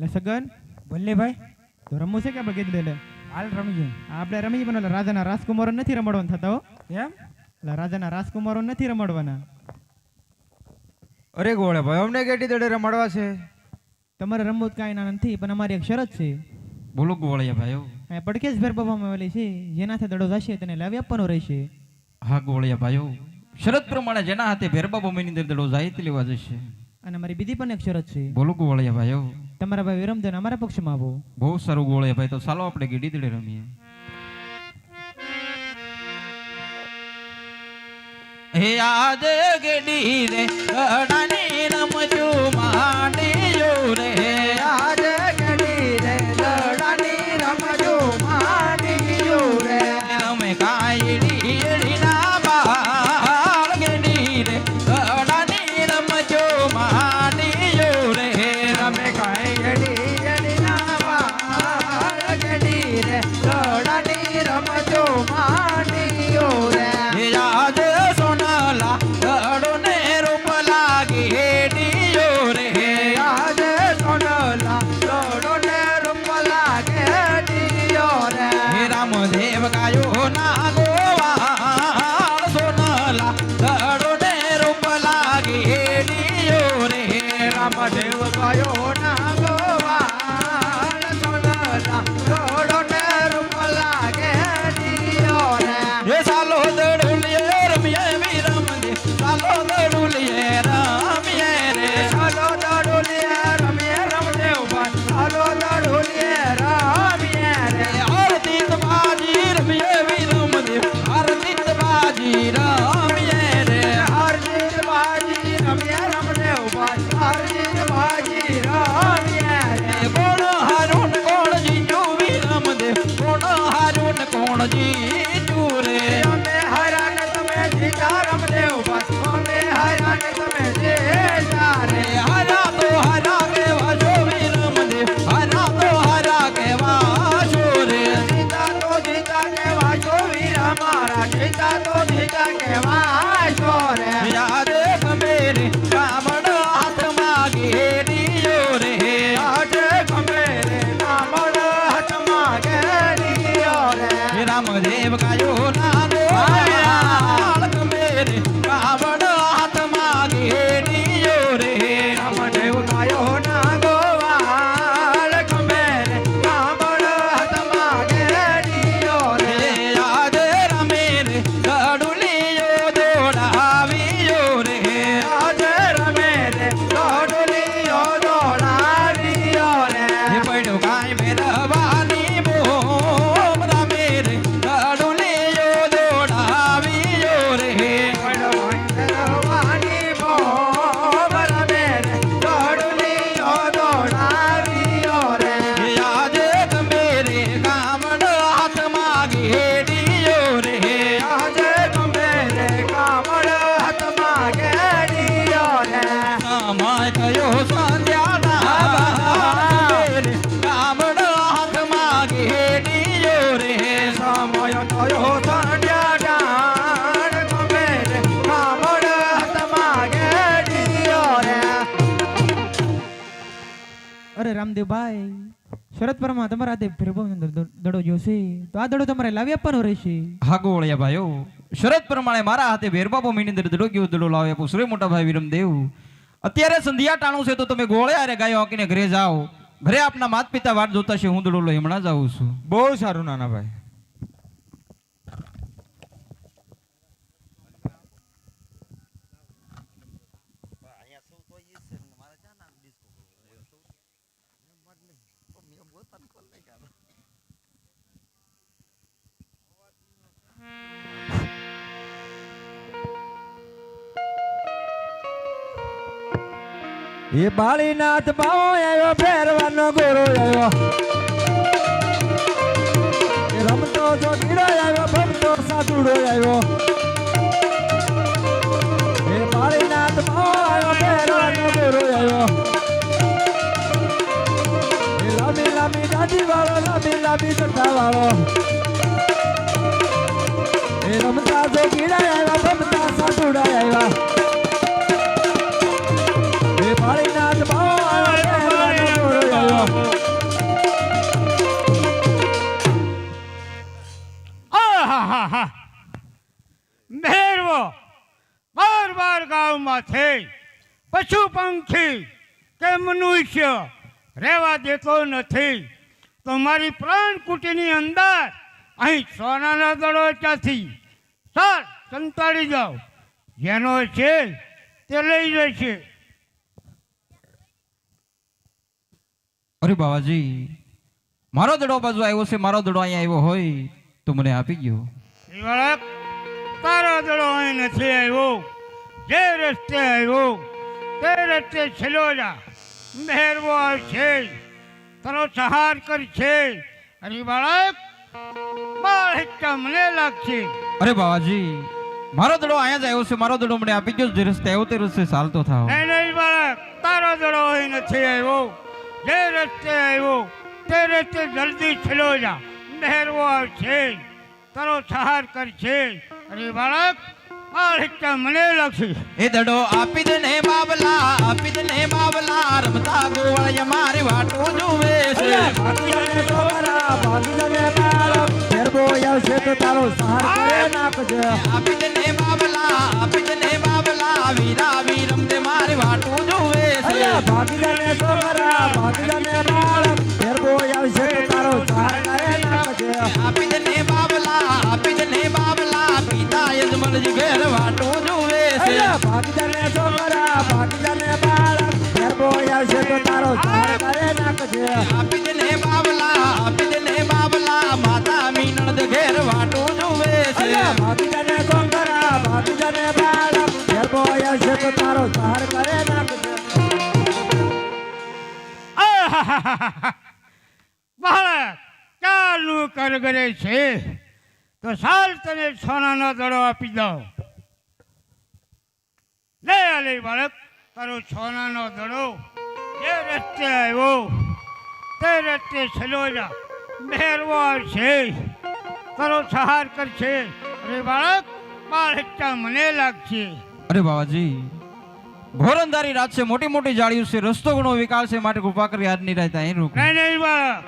એટલે સગન બોલે ભાઈ તો રમવું છે કે આપણે કીધું એટલે હાલ રમીએ. આપણે રમીએ પણ ઓલા રાજાના રાજકુમારો નથી રમાડવાના થતા હો. એમ એટલે રાજાના રાજકુમારો નથી રમાડવાના. અરે ગોળે ભાઈ અમને કેટલી દડે રમાડવા છે? તમારે રમવું કાંઈ ના નથી, પણ અમારી એક શરત છે. બોલો ગોળિયા ભાઈઓ. આ પડકેશ ભેર બાબામાં આવેલી છે, જેનાથી દડો જશે તેને લાવી આપવાનો રહેશે. હા ગોળિયા ભાઈઓ, શરત પ્રમાણે જેના હાથે ભેરબા બોમીની અંદર દડો જાય તે લેવા જશે. અને અમારી બીજી પણ એક શરત છે. બોલો ગોળિયા ભાઈઓ. તમારા ભાઈ વિરમદન અમારા પક્ષમાં આવો. બહુ સારું ગોળિયા ભાઈ, તો ચાલો આપણે ગીડી દડે રમીએ. હે આજ ગેડી રે ગડાની રમજો માંડીયો રે, આજ ગેડી રે ગડાની રમજો માંડીયો રે, અમે કાયડી એડીના બાળ ગેડી રે ગડાની રમજો માંડીયો રે, અમે કાયડી એડીના બાળ ગેડી રે ગડાની રમજો માંડીયો રે, આજ રામદેવ ગાયો ના ગોવાળ સોનલા દડો ને રૂપ લાગે ડીયો રે, રામદેવ ગાયો ના ગોવાળ સોનલા દડો ને રૂપ લાગે ડીયો રે, એ સાલો દડુલિયે રમીએ વિરમદે, સાલો દડુલિયે રમીએ રે, સાલો દડુલિયે રમીએ રમદેવ ભાઈ, સાલો દડુલિયે રમીએ રે, બાજી રમીએ વિરમદેવ, હરજીત બાજી રમીએ રે, હરજીત બાજી રમીએ રમદેવ ભાઈ, હરજીત બાજી રમીએ રે, કોણ હારું કોણ જીજુ વિરમદેવ, કોણ હારું કોણ જીજુ રે, અમે હરાને તમે જીતા રમદેવ ભાઈ, અમે હરાને તમે જીતા રે, હરા તો હરા કેવા છો વિરમદેવ, હરા તો હરા કેવા છો રે, જીતા કેવા છો વીર અમારા, જીતા તો જીતા કેવા છો રે, યાદ ખમેરે કામડ હાથમાં ઘેરીયો રે, યાદ ખમેરે કામડ હાથમાં ઘેરીયો રે, રામદેવ ગાયો ના ગોવાળ ખમેરે કામડ હાથમાં ઘેરીયો રે, રામદેવ ગાયો ના ગોવાળ ખમેરે કામડ હાથમાં ઘેરીયો રે, યાદ રમે રે દડુલિયો દોડાવીયો રે, યાદ રમે રે દડુલિયો દોડાવીયો રે, પડ્યો કાંઈ મેરવાની બોમ રમે રે દડુલિયો દોડાવીયો રે, પડ્યો કાંઈ મેરવાની બોમ રમે રે દડુલિયો દોડાવીયો રે, યાદ ગમે રે કામડ હાથમાં ઘેરીયો રે, યાદ ગમે રે કામડ હાથમાં ઘેરીયો રે, સમય થયો સંધ્યાના રે કામડ હાથમાં ઘેરીયો રે, સમય થયો સંધ્યાના ગમે રે કામડ હાથમાં ઘેરીયો રે. અરે રામદેવભાઈ, શરત પ્રમાણે તમારા હાથે ભેરબાનો દડો જોશે, તો આ દડો તમારે લાવી આપવાનો રહેશે. હા ગોળિયા ભાઈઓ, શરત પ્રમાણે મારા હાથે ભેરબા બોમીની અંદર દડો કેવો દડો લાવી આપો સુરે મોટા ભાઈ વિરમદેવ. અત્યારે સંધ્યા ટાણું છે તો તમે ગોળિયા રે ગાયો આંકીને ઘરે જાઓ, ઘરે આપના માત પિતા વાટ જોતા છે, હું દડો લઈ હમણાં જાઉં છું. બહુ સારું નાના ભાઈ. એ બાળીનાથ ભાવો આવ્યો, ફેરવાનો ગોરો આવ્યો, રમતો જો ગીડો આવ્યો, ભમતો સાધુડો આવ્યો, એ બાળીનાથ ભાવો આવ્યો, ફેરવાનો ગોરો આવ્યો, એ લાંબી લાંબી દાઢી વાળો, લાંબી લાંબી જટા વાળો, એ રમતા જો ગીડા આવ્યા, ભમતા સાધુડા આવ્યા, બાળીનાથ ભાવ પશુ પંખી કે મનુષ્ય રહેવા દેતો નથી, તો મારી પ્રાણ કુટીની અંદર અહીં સોનાના દડો ત્યાંથી સર સંતાડી જાઓ, જેનો છે તે લઈ જશે. અરે બાવાજી, મારો દડો બાજુ આવ્યો છે, મારો દડો અહીંયા આવ્યો હોય તો મને આપી ગયો. એ બાળક, તારો દડો અહીં નથી આવ્યો. જે રસ્તે આવ્યો તે રસ્તે છેલ્લો જા, મહેરવો આવશે, તારો સહાર કરશે. અરે બાળક, બાળ હિચ્કા મને લાગશે. અરે બાવાજી, મારો દડો અહીંયા જ આવ્યો છે, મારો દડો મને આપી ગયો. જે રસ્તે આવ્યો તે રસ્તે ચાલતો થાવ. નહીં નહીં બાળક, તારો દડો અહીં નથી આવ્યો. જે રસ્તે આવ્યો તે રસ્તે જલ્દી છેલ્લો જા, મહેરવો આવશે, તારો સહાર કરશે. અરે બાળક, બાળ હિચ્કા મને લાગશે. એ દડો આપી દે ને બાબલા, આપી દે ને બાબલા, રમતા ગોવાળિયા મારી વાટો જોવે છે. ભાગી જાને છોકરા, ભાગી જાને બાળક, ગરબો આવશે તો તારો સહાર કરે નાખજે. આપી દે ને બાબલા, આપી દે ને બાબલા, વીરા વીરમ તે મારી વાટો જોવે છે. ભાગી જાને છોકરા, ભાગી જાને બાળક, ગરબો આવશે તો તારો સહાર કરે નાખજે. આપી દે ને બાબલા, આપી દે ને બાબલા, પિતા યજમાનજી ઘેર વાટો જોવે છે. ભાગી જાને છોકરા, ભાગી જાને બાળક, ગરબો આવશે તો તારો સહાર કરે નાખજે. આપી દે ને બાબલા, આપી દે ને બાબલા, માતા મીનળ ઘેર વાટો જોવે છે. ભાગી જાને છોકરા, ભાગી જાને બાળક, ગરબો આવશે તો તારો સહાર કરે નાખજે. બાળક, ચાલનું કરગરે છે, તો સાલ તને સોનાનો દડો આપી દઉં. લે આ લે બાળક, તારો સોનાનો દડો. જે રસ્તે આવ્યો તે રસ્તે છેલ્લો જા, મહેરવો આવશે, તારો સહાર કરશે. અરે બાળક, બાળ હિચ્કા મને લાગશે. અરે બાવાજી, ઘોર અંધારી રાત છે, મોટી મોટી જાળીઓ છે, રસ્તો ઘણો વિકાળ છે, માટે કૃપા કરી આજની રાત અહીં રોકો. નહીં નહીં બાળક,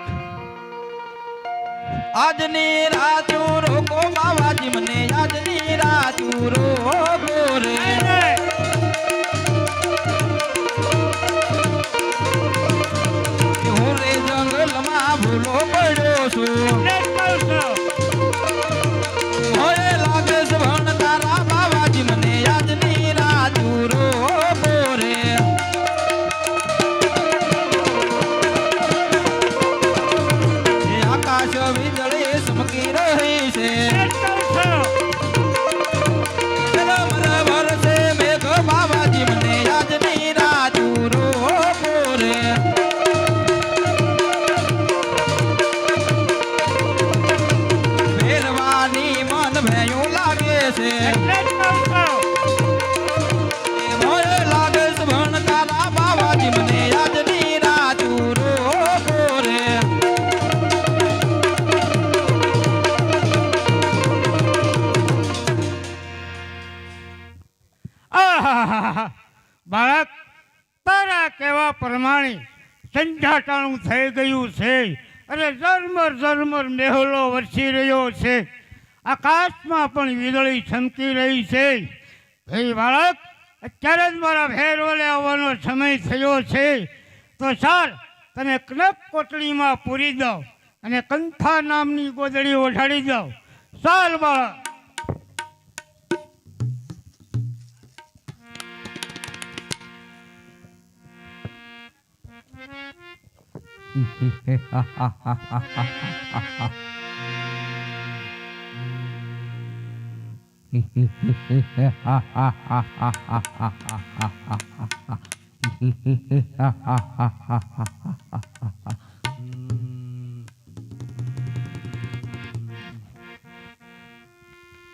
આજની રાત રોકો બાવાજી, મને આજની રાત રોકો રે. નહીં નહીં. હું રે જંગલમાં ભૂલો પડ્યો છું, એટલે જ કહું છું. હવે લાગે છે ભણ તારા બાવાજી, મને આજની રાત રોકો રે. એ આકાશ વીજળી ચમકી રહી છે, એટલે જ કહું છું. રમરમર છે મેઘ બાવાજી, મને આજની રાત રોકો રે. ફેરવાની મન ભેયું લાગે છે, એટલે જ કહું છું. ભય લાગે છે ભણ તારા બાવાજી, મને આજની રાત રોકો રે. આહાહાહા. બાળક, તારા કહેવા પ્રમાણે સંજાટાણું થઈ ગયું છે. અને ઝરમર ઝરમર મેહોલો વરસી રહ્યો છે, આકાશમાં પણ વીજળી ચમકી રહી છે. એ બાળક, અત્યારે જ મારા ભેરવલે આવવાનો સમય થયો છે, તો ચાલ તને કનક કોટડીમાં પૂરી દઉં અને કંથા નામની ગોદડી ઓઢાડી દઉં. ચાલ બાળક.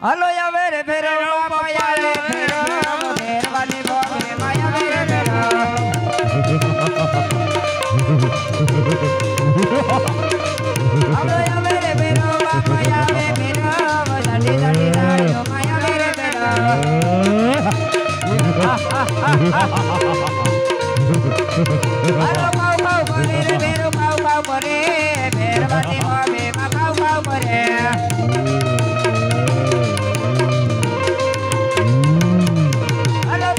હાલો આવે રે ફેરો બાપા રે ફેરો ફેરવાની બોલે માયા રે ફેરો હાલો આવે રે ફેરો બાપા રે ફેરો વલાડી દાડી દાડો માયા રે ફેરો હાલો કાઉ કાઉ કરે રે ફેરો કાઉ કાઉ કરે ફેરવાની બોલે માં કાઉ કાઉ કરે Hello,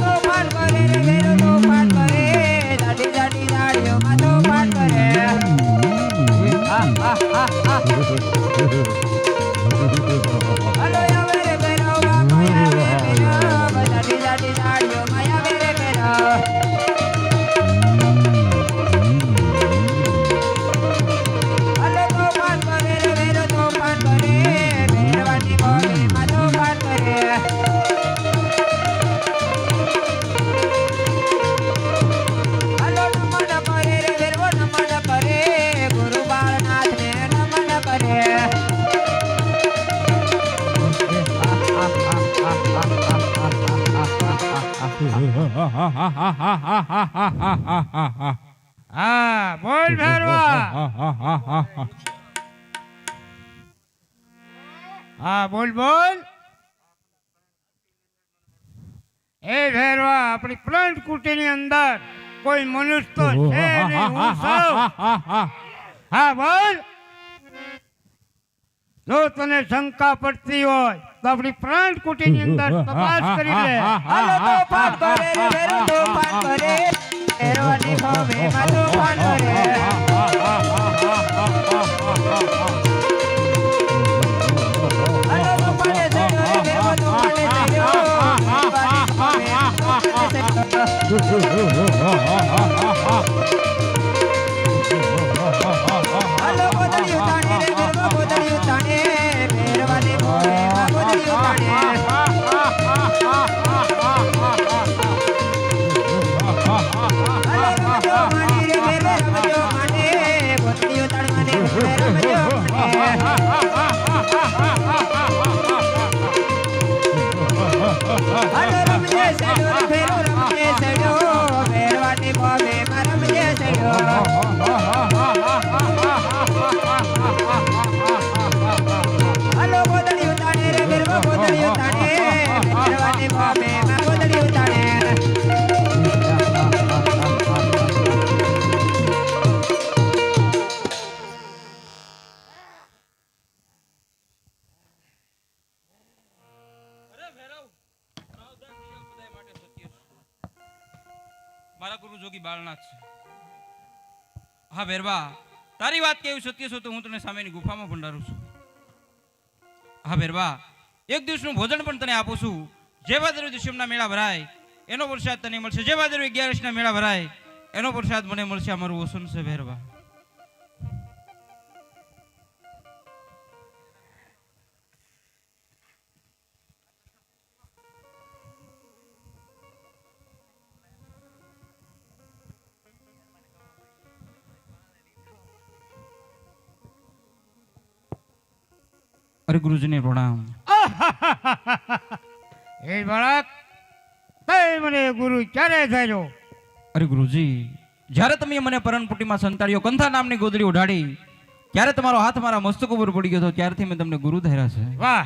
હા બોલ ભેરવા હા બોલ બોલ એ ભેરવા આપણી પ્રાણ કુટીની અંદર કોઈ મનુષ્ય તો છે નહીં, હું સૌ. હા બોલ જો તને શંકા પડતી હોય તો આપણી પ્રાણ કુટીની અંદર તપાસ કરી લે. હાલો તોફાન કરે રે ભેરો તોફાન કરે ભેરવાની ભોમેમાં તોફાન કરે હાલો તોફાને ચડ્યો રે ભેરો તોફાને ચડ્યો ભેરવાની ભોમેમાં હાલો ગોદડિયું તાણે રે ભેરવા ગોદડિયું તાણે ભેરવાની ભોમેમાં ગોદડિયું તાણે મારા ગુરુ જોગી બાળનાથ છે. હા ભેરવા, તારી વાત કેવી સત્ય છે તો હું તને સામેની ગુફામાં ભંડારું છું. હા ભેરવા, એક દિવસનું ભોજન પણ તને આપું છું. જે ભાદરવી દશમના મેળા ભરાય એનો પ્રસાદ તને મળશે, જે ભાદરવી 11ના મેળા ભરાય એનો પ્રસાદ મને મળશે. આ મારું વસન છે ભેરવા. અરે ગુરુજીને પ્રણામ. એ બાળક તે મને ગુરુ ક્યારે થયો? અરે ગુરુજી, જ્યારે તમે મને પરણપુટીમાં સંતાડ્યો, કંથા નામની ગોદડી ઉઢાડી, ત્યારે તમારો હાથ મારા મસ્તક ઉપર પડી ગયો હતો. ત્યારથી મેં તમને ગુરુ ધર્યા છે. વાહ,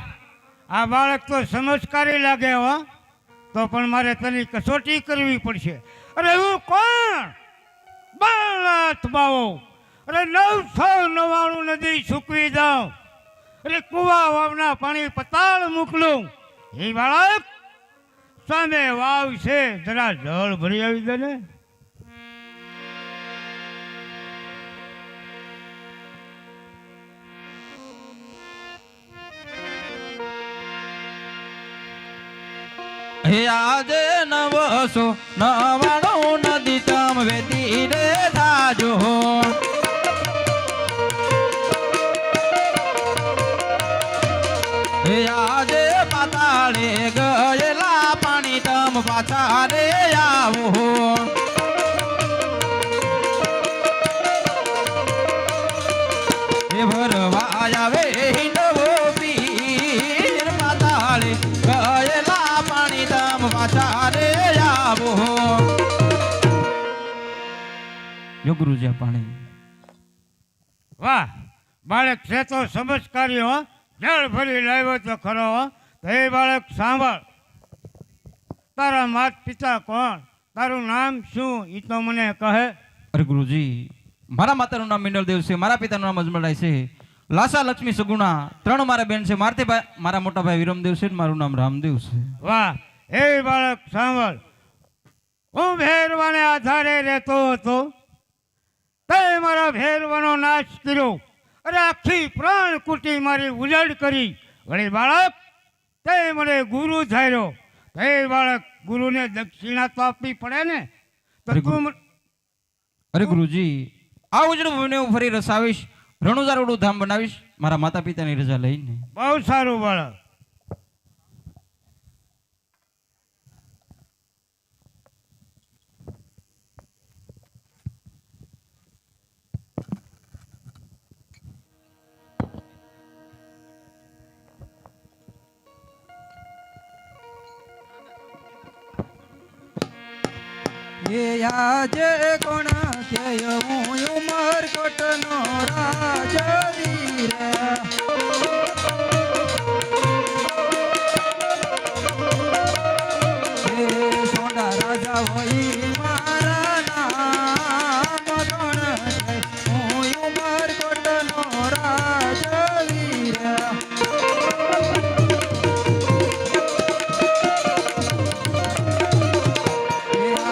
આ બાળક તો સમજકારી લાગે હો. તો પણ મારે તેની કસોટી કરવી પડશે. અરે હું કોણ? બાળનાથ બાવો. અરે 999 નદી સૂકવી દઉં, અરે કુવા વાવના પાણી પતાળ મોકલું. એ બાળક સામે વાવ છે, જરા જળ ભરી આવી દે ને. હે આજે 999 નદી તમ વેતી રે થાજો. હે આજે પાતાળે ગયેલા પાણી તમ પાછા રે આવો. હે ભરવા આવે નવો પીર, પાતાળે ગયેલા પાણી તમ પાછા રે આવો. જો ગુરુજી આ પાણી. વાહ, બાળક છે તો સમજકારી હો. જળ ભરી લાવ્યો તો ખરો હો. તો એ બાળક સાંભળ, તારા માત પિતા કોણ? તારું નામ શું? એ તો મને કહે. અરે ગુરુજી, મારા માતાનું નામ મિનલદેવ છે, મારા પિતાનું નામ અજમલરાય છે. લાસા લક્ષ્મી સગુણા 3 મારા બેન છે. મારતી ભાઈ મારા મોટા ભાઈ વિરમદેવ છે, મારું નામ રામદેવ છે. વાહ, એ બાળક સાંભળ, હું ભેરવાને આધારે રહેતો હતો, તે મારા ભેરવાનો નાશ કર્યો. અરે આખી પ્રાણ કુટી મારી ઉજળ કરી. વળી બાળક તે મને ગુરુ ધાર્યો. તે બાળક ગુરુને દક્ષિણા તો આપવી પડે ને. તો તું અરે ગુરુજી, આ ઉજળું ભૂમિને હું ફરી રસાવીશ, રણુજારોડું ધામ બનાવીશ મારા માતા પિતાની રજા લઈને. બહુ સારું બાળક. એ આજે કોણ કે હું ઉમરકોટનો રાજવીર એ સોંડા રાજા હોય મારા નામ કોણ કે હું ઉમરકોટનો રાજવીર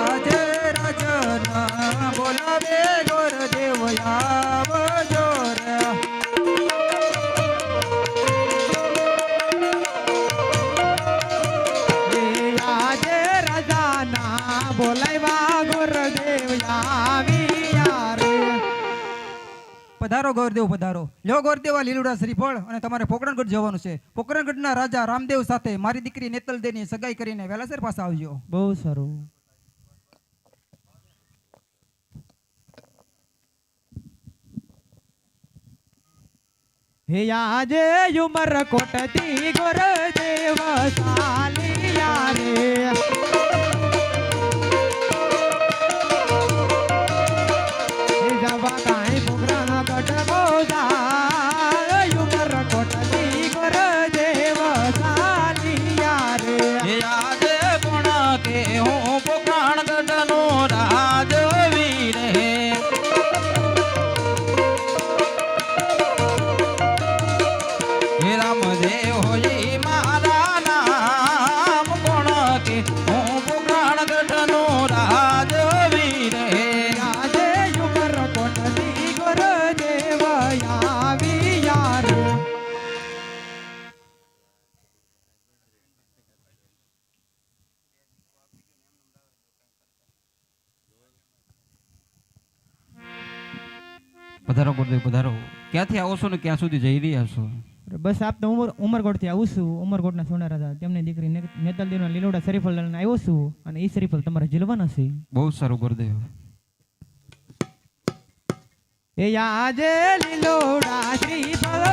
આજે રાજના બોલાવે ગોરદેવ આવજો રે આજે રાજાના બોલાવ્યા ગુરુદેવ આવ્યા રે. પધારો ગોરદેવ પધારો. લ્યો ગોરદેવ આ લીલુડા શ્રીફળ અને તમારે પોકરણગઢ જવાનું છે. પોકરણગઢના રાજા રામદેવ સાથે મારી દીકરી નેતલદેની સગાઈ કરીને વેલાસર પાસે આવજો. બહુ સારું. હે આજે ઉમરકોટથી ગુરુદેવ ચાલ્યા રે. હે જવા કાંઈ પોકરણ ગઢ બોધા ઉમરકોટથી ગુરુદેવ ચાલ્યા રે. એ આજે કોણ કે હું પોકરણગઢનો રાજવીર હે રામદેવ હોય મારા નામ કોણ કે હું પોકરણગઢનો રાજવીર આજે ઉમરકોટથી ગુરુદેવ આવ્યા રે. પધારો ગુરુદેવ પધારો. ક્યાંથી આવો છો ને ક્યાં સુધી જઈ રહ્યા છો? બસ આપ તો ઉમરકોટથી આવું છું. ઉમરકોટના સોના રાજા તેમની દીકરી નેતલદેવના લીલોડા શરીફળ લઈને આવ્યો છું અને એ શરીફળ તમારે ઝીલવાના છે. બહુ સારું ગુરુદેવ. એ આજે લીલોડા શ્રીફળ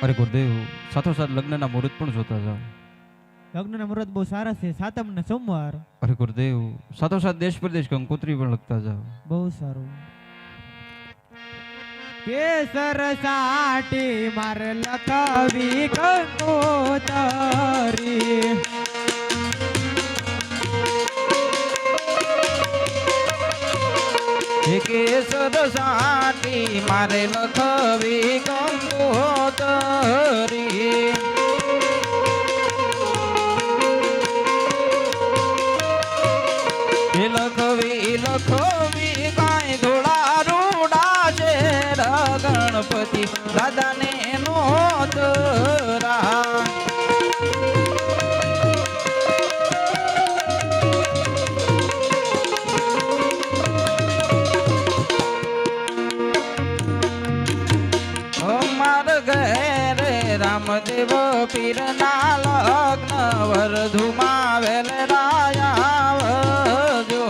અરે ગુરુદેવ સાથોસાથ લગ્નના મુહૂર્ત પણ જોતા જાઓ. લગ્નના મુહૂર્ત બહુ સારા છે, સાતમ ને સોમવાર. અરે ગુરુદેવ સાથોસાથ દેશ પ્રદેશ કંકોત્રી પણ લખતા જાઓ. બહુ સારું. કેસર સાટી મારે લખાવી કંકોતરી. કેસર સાટી મારે લખવી કંકોતરી. લખવી કાંઈ ધોળા રૂડા છે ગણપતિ દાદાને નોતરા. રામદેવ પીરના લગ્ન વરધુમાં વેલરાયા આવજો.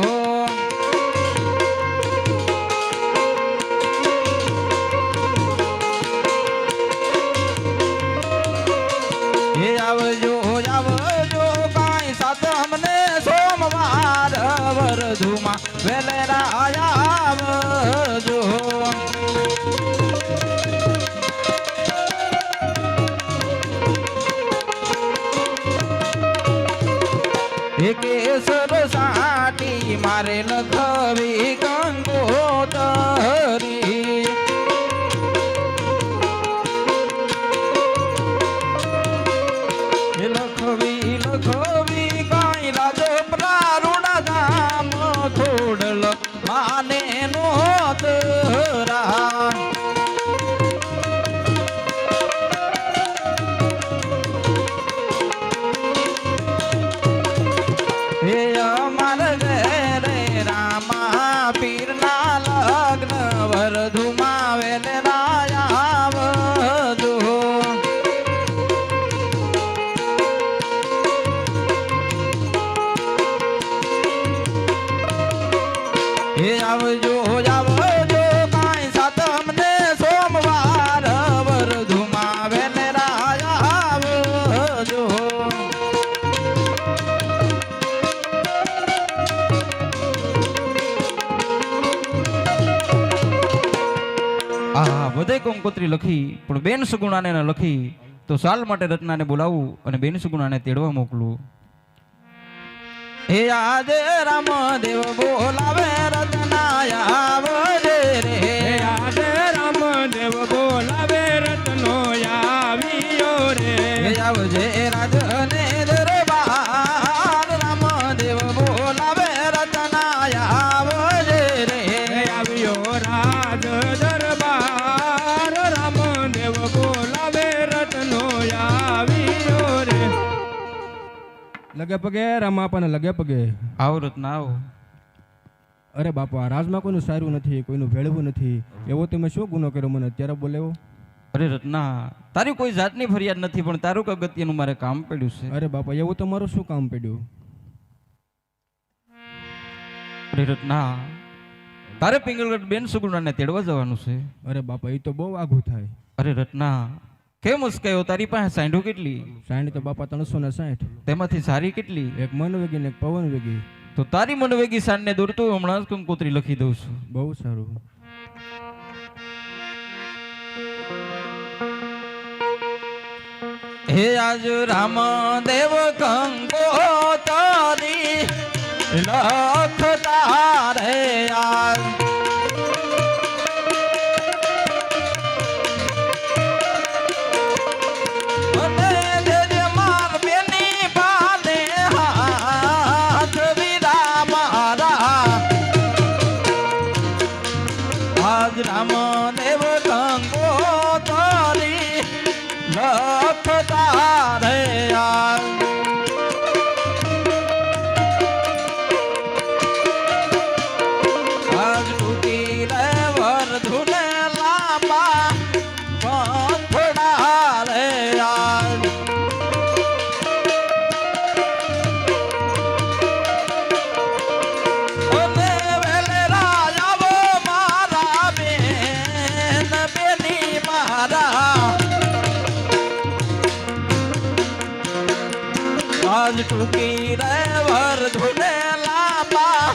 એ આવજો આવજો કાંઈ સાતમ ને સોમવાર વરધુમાં વેલરાયા આવજો. કેસર સાટી મારે લખવી કંકોતરી. લખવી કાંઈ રાજપરા રૂડા ધામ થોડલ માને નોતરા. પીરના લગ્ન વરધુમાં વેલરાયા આવજો. એ આવજો આવજો કાંઈ સાતમ ને સોમવાર વરધુમાં વેલરાયા આવજો. વધે કંકોત્રી લખી પણ બેન સુગુણાને ન લખી તો સાલ માટે રત્નાને બોલાવું અને બેન સુગુણાને તેડવા મોકલું. હે આજે રામદેવ બોલાવે રત્ના આવજે રે. આજે રામદેવ બોલાવે રત્નો આવ્યો રે. આવજે રાજને દરબાર રામદેવ બોલાવે રત્ના આવજે રે. આવ્યો રાજ દરબાર રામદેવ બોલાવે રત્નો આવ્યો રે. લગે પગે રામાપાને લગે પગે. આવો રત્ના આવો. અરે બાપા રાજમાં કોઈનું સારું નથી, કોઈનું ભેળવું નથી, એવો તમે શું ગુનો કર્યો મને અત્યારે બોલેવો? અરે રત્ના તારી કોઈ જાતની ફરિયાદ નથી પણ તારું અગત્યનું મારે કામ પડ્યું છે. અરે બાપા એવું તમારું શું કામ પડ્યું? અરે રત્ના તારે પિંગલગઢ બેન સુગુણાને તેડવા જવાનું છે. અરે બાપા એ તો બહુ આઘું થાય. અરે રત્ના કેમ મુસ્કાયો? તારી પાસે સાંઢો કેટલી? સાઈઠ તો બાપા 360. તેમાંથી સારી કેટલી? એક મન વેગી ને એક પવન વેગી. તો તારી મનવેગી સાંજને દોરતો હમણાં જ કંકોત્રી લખી દઉં છું. બહુ સારું. હે આજ રામદેવ કંકોત્રી લખતા રે આજ. રામદેવ કંકોત્રી લખતા રે આજ. આજ તૂટી રે વરધુને લાંબા પંથડા રે આજ. આજ ટૂંકી રે વર ધુને લાંબા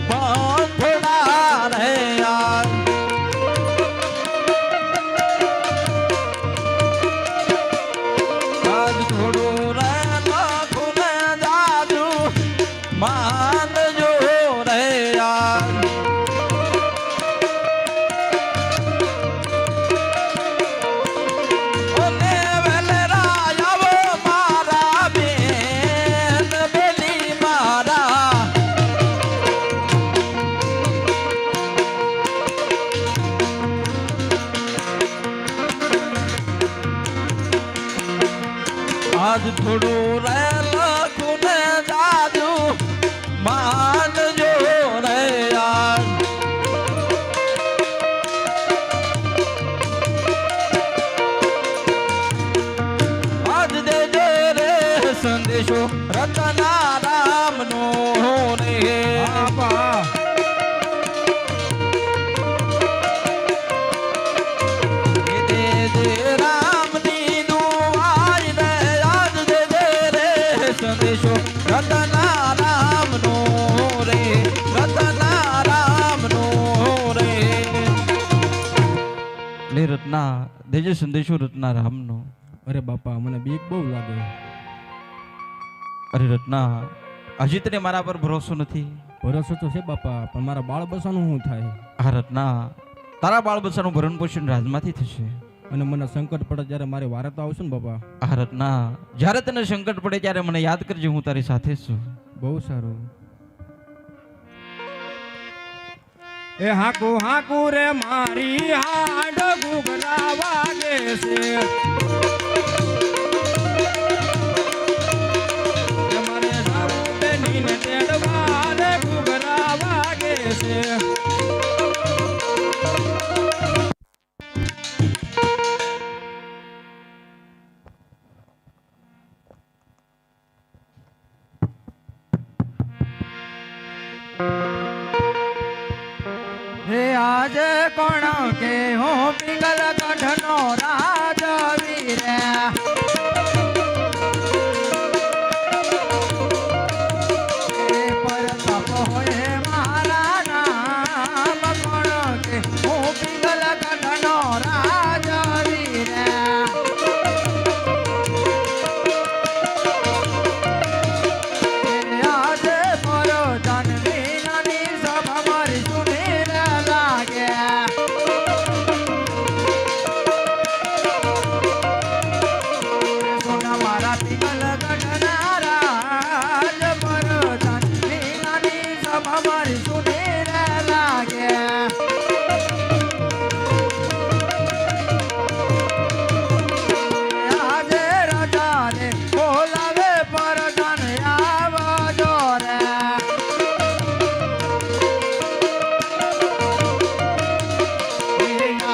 બાંધડા રે આજ આજ થોડું રે લાખું ને જાજુ માનજો રે આજ ઓને વેલરા આવો મારા બેન બેલી મારા આજ થોડું રે લખું ને જાજુ માનજો રે આજ આજ દેજે રે સંદેશો રતના રામ નો રે બાપા દેજે રામની દુઆઈ રે આજ દેજે રે સંદેશો રતના રામ નો રે રતના રામ નો રે લે રત્ના દેજે સંદેશો રત્ના રામનો અરે બાપા મને બીક બહુ લાગે. અરે રત્ના હજી તને મારા પર ભરોસો નથી. ભરોસો તો છે બાપા, પણ મારા બાળ બસાનું શું થાય? આ રત્ના તારા બાળ બચ્ચાનું ભરણ પોષણ રાજમાંથી થશે. અને મને સંકટ પડે ત્યારે મારે વારે તો આવશે ને બાપા. આ રત્ના જ્યારે તને સંકટ પડે ત્યારે મને યાદ કરજે, હું તારી સાથે જ છું. બહુ સારું. એ હાકુ હાકુ રે મારી હાડ ઘૂઘરા વાગે છે. એ મારે સારું બેનીને તેડવા રે ઘૂઘરા વાગે છે. હે આજે કોણ કે હું પિંગલ ગઢનો રાજવી રે હે પરતાપ હોય મારા નામ કોણ કે હું પિંગલ ગઢનો રાજવી રે આજે પરો જાનવી નાની સભા મારી સુની રે લાગે સોના મારા પિંગલ ગઢના રાજ પરો જાનવી નાની સભા મારી સુની રે લાગે આજે રાજા રે બોલાવે પરધાન આવજો રે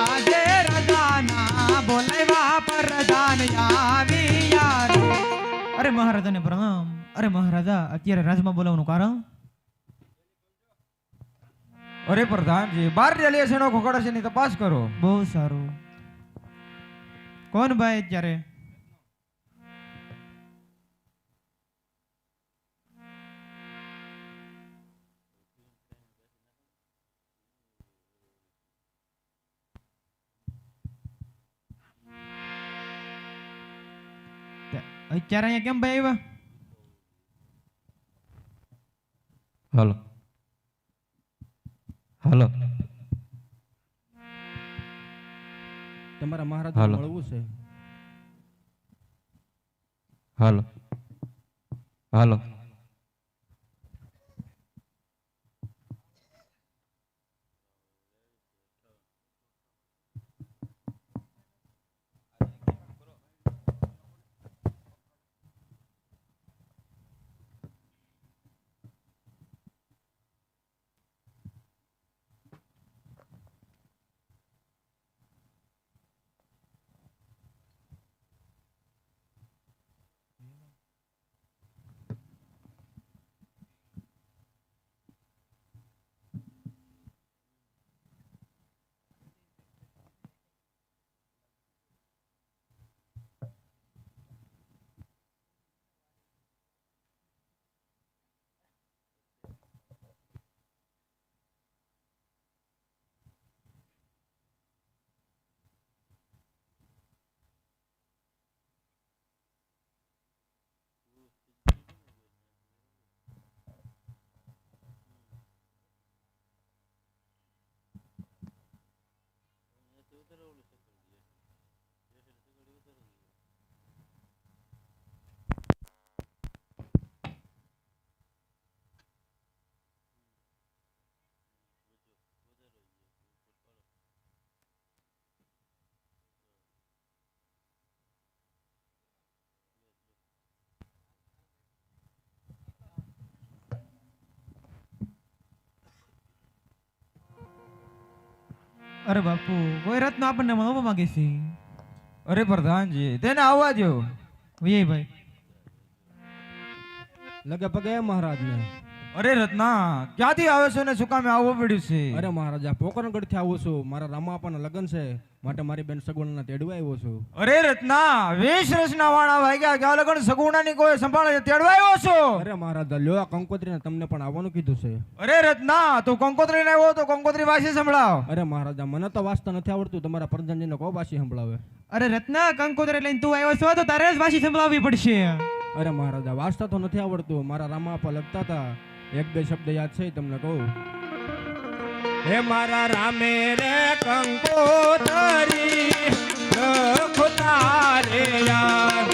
આજે રાજાના બોલાવ્યા પરધાન આવ્યા રે અરે મહારાજાને પ્રણામ. અરે મહારાજા અત્યારે રાજમાં બોલાવવાનું કારણ? અરે પ્રધાનજી, બાર રેલીએ છે ખોખડા છે ની તપાસ કરો. બહુ સારું. કોણ ભાઈ અત્યારે? અત્યારે અહીંયા કેમ ભાઈ આવ્યા? હાલો હાલો તમારા મહારાજ હાલો. મળવું છે. હાલો હાલો અરે બાપુ કોઈ રત્ન આપણને મળવા માંગે છે. અરે પ્રધાનજી તેને આવવા દો. વિજયભાઈ લગે પગે મહારાજને. અરે રત્ના ક્યાંથી આવે છે ને શું કામે આવવું પડ્યું છે? અરે મહારાજા પોકરણગઢથી આવું છું. મારા રામાપાના લગ્ન છે માટે મારી બેન સગવડના તેડવા આવ્યો છું. અરે રત્ના 20 વર્ષના વાણા વાગ્યા ક્યાં લગન સગુણાની કોઈ સંભાળે તેડવા આવ્યો છો? અરે મહારાજા લ્યો આ કંકોત્રીને તમને પણ આવવાનું કીધું છે. અરે રત્ના તું કંકોત્રી ને આવ્યો તો કંકોત્રી વાસી સંભળાવ. અરે મહારાજા મને તો વાંચતા નથી આવડતું. તમારા પ્રધાનજીને કહો વાસી સંભળાવે. અરે રત્ન કંકોત્રી લઈને તું આવ્યો છો તો તારે જ વાસી સંભળાવવી પડશે. અરે મહારાજા વાંચતા તો નથી આવડતું. મારા રામાપા લખતા હતા. એક બે શબ્દ યાદ છે તમને કહું. હે મારા રામે રે કંકોતરી લખતા રે યાર.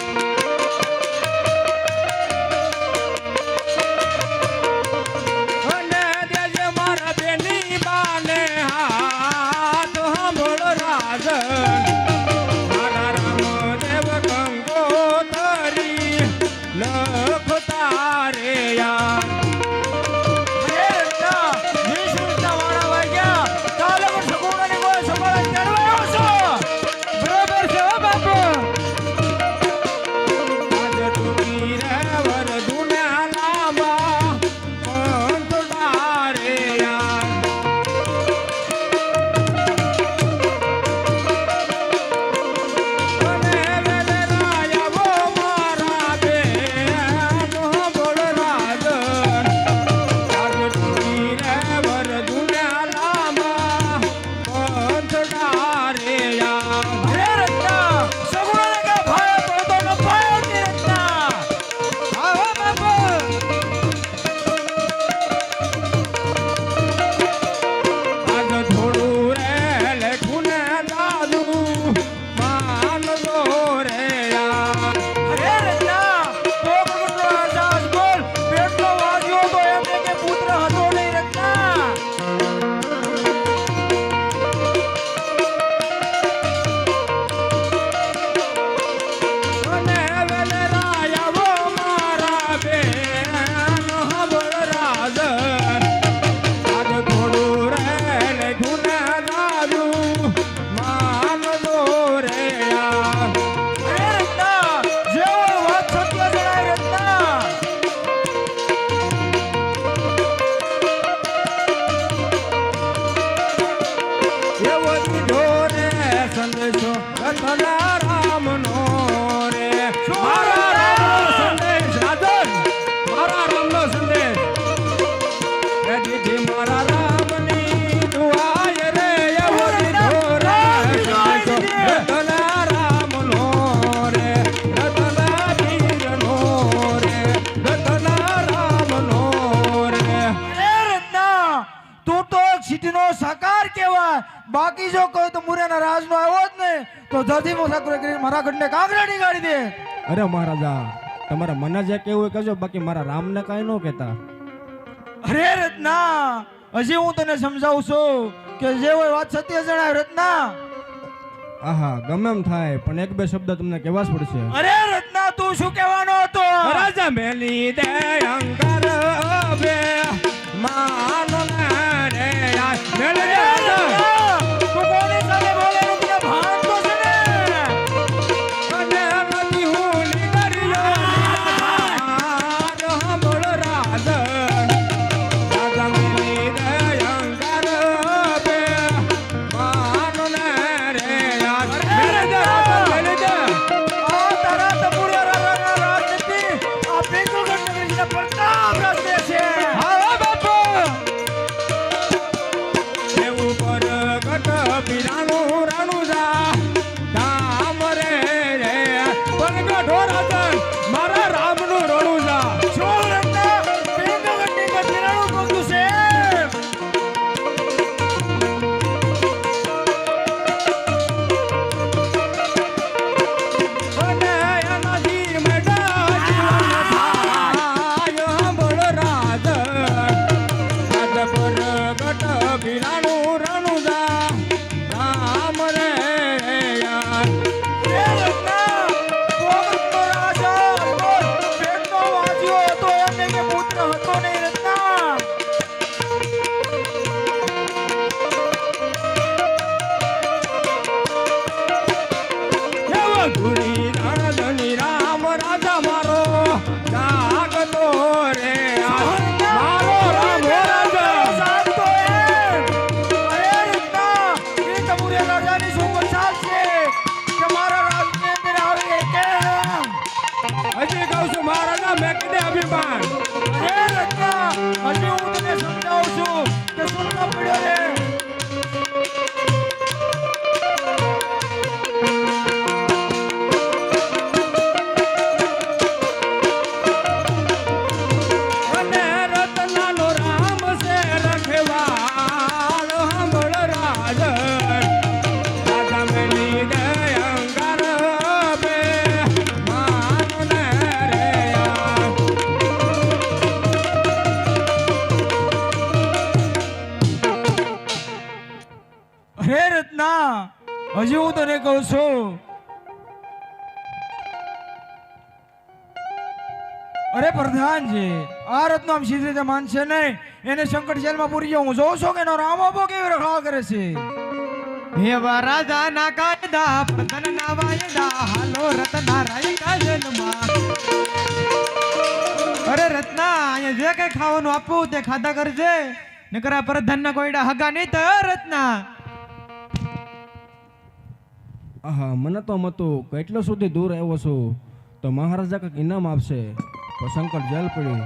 અને દેજે મારા બેની બાને હાથ સાંભળો રાજન. મારા રામદેવ કંકોતરી લખતા રે યાર. સાકાર કેવાય. બાકી જો કોઈ તો મુરેના રાજનો આવ્યો જ ને તો જલ્દી મોસાકરો કરી મારા ઘરને કાંગરાડી ગાડી દે. અરે મહારાજા તમારે મને જે કેવું હોય કહેજો. બાકી મારા રામને કાંઈ ન કહેતા. અરે રત્ના હજી હું તને સમજાવું છું કે જે હોય વાત સત્ય જણાય રત્ના. આહા ગમે એમ થાય પણ એક બે શબ્દ તમને કહેવા જ પડશે. અરે રત્ના તું શું કહેવાનો હતો? રાજા મેલી દે અંકર બે માનો ના રે યાર મેલી દે. તું કોની સાથે બોલે એનું તને ભાન તો છે ને? અને નથી હું નીકળ્યો રાજ સાંભળ રાજન. રાજા મેલી દે અંકર બે માનો ના રે યાર મેલી દે મેલી દે. આ તારા તપુરા રાજાના રાજ નથી. આ બેંગલગઢ નગરીના પ્રતાપ રાજ્ય છે. એવું પર ધૂળી ધણી રામ રાજા મારો જાગતો રે મારો રામ રાજા સાતો અરે રીતના એ તમુરે રાજાની શું મસાલ છે કે મારા રાજની અંદર આવી કેમ હજી કહું છું મહારાજા મેં કીધે અભિમાન અરે રત્ના હજી હું તને સમજાવું છું કે શું કામ પડ્યો રે અને રત્નાનો રામ છે રખવાળ હંભળ રાજ રાજા મેલી દે અંગાર બે માનને રે અરે રત્ના હજી હું તને કહું છું અરે પ્રધાનજી આ રત્નો આમ સીધી રીતે માનશે નહીં એને સંકટ જેલમાં પૂરી ગયો હું જોઉં છું કે એનો રામ આપો કેવી રખાવા કરે છે એવા રાજા ના કાયદા પ્રધાન ના વાયદા હાલો રત્ના રાય કાજલમાં અરે રત્ના અહીંયા જે કઈ ખાવાનું આપવું તે ખાધા કરજે નકર આ પ્રધાન ના કોઈડા હગા નહીં તો રત્ના આહા મને તો મતું કેટલો સુધી દૂર આવ્યો છું તો મહારાજા કંઈક ઇનામ આપશે તો સંકટ જેલ પડી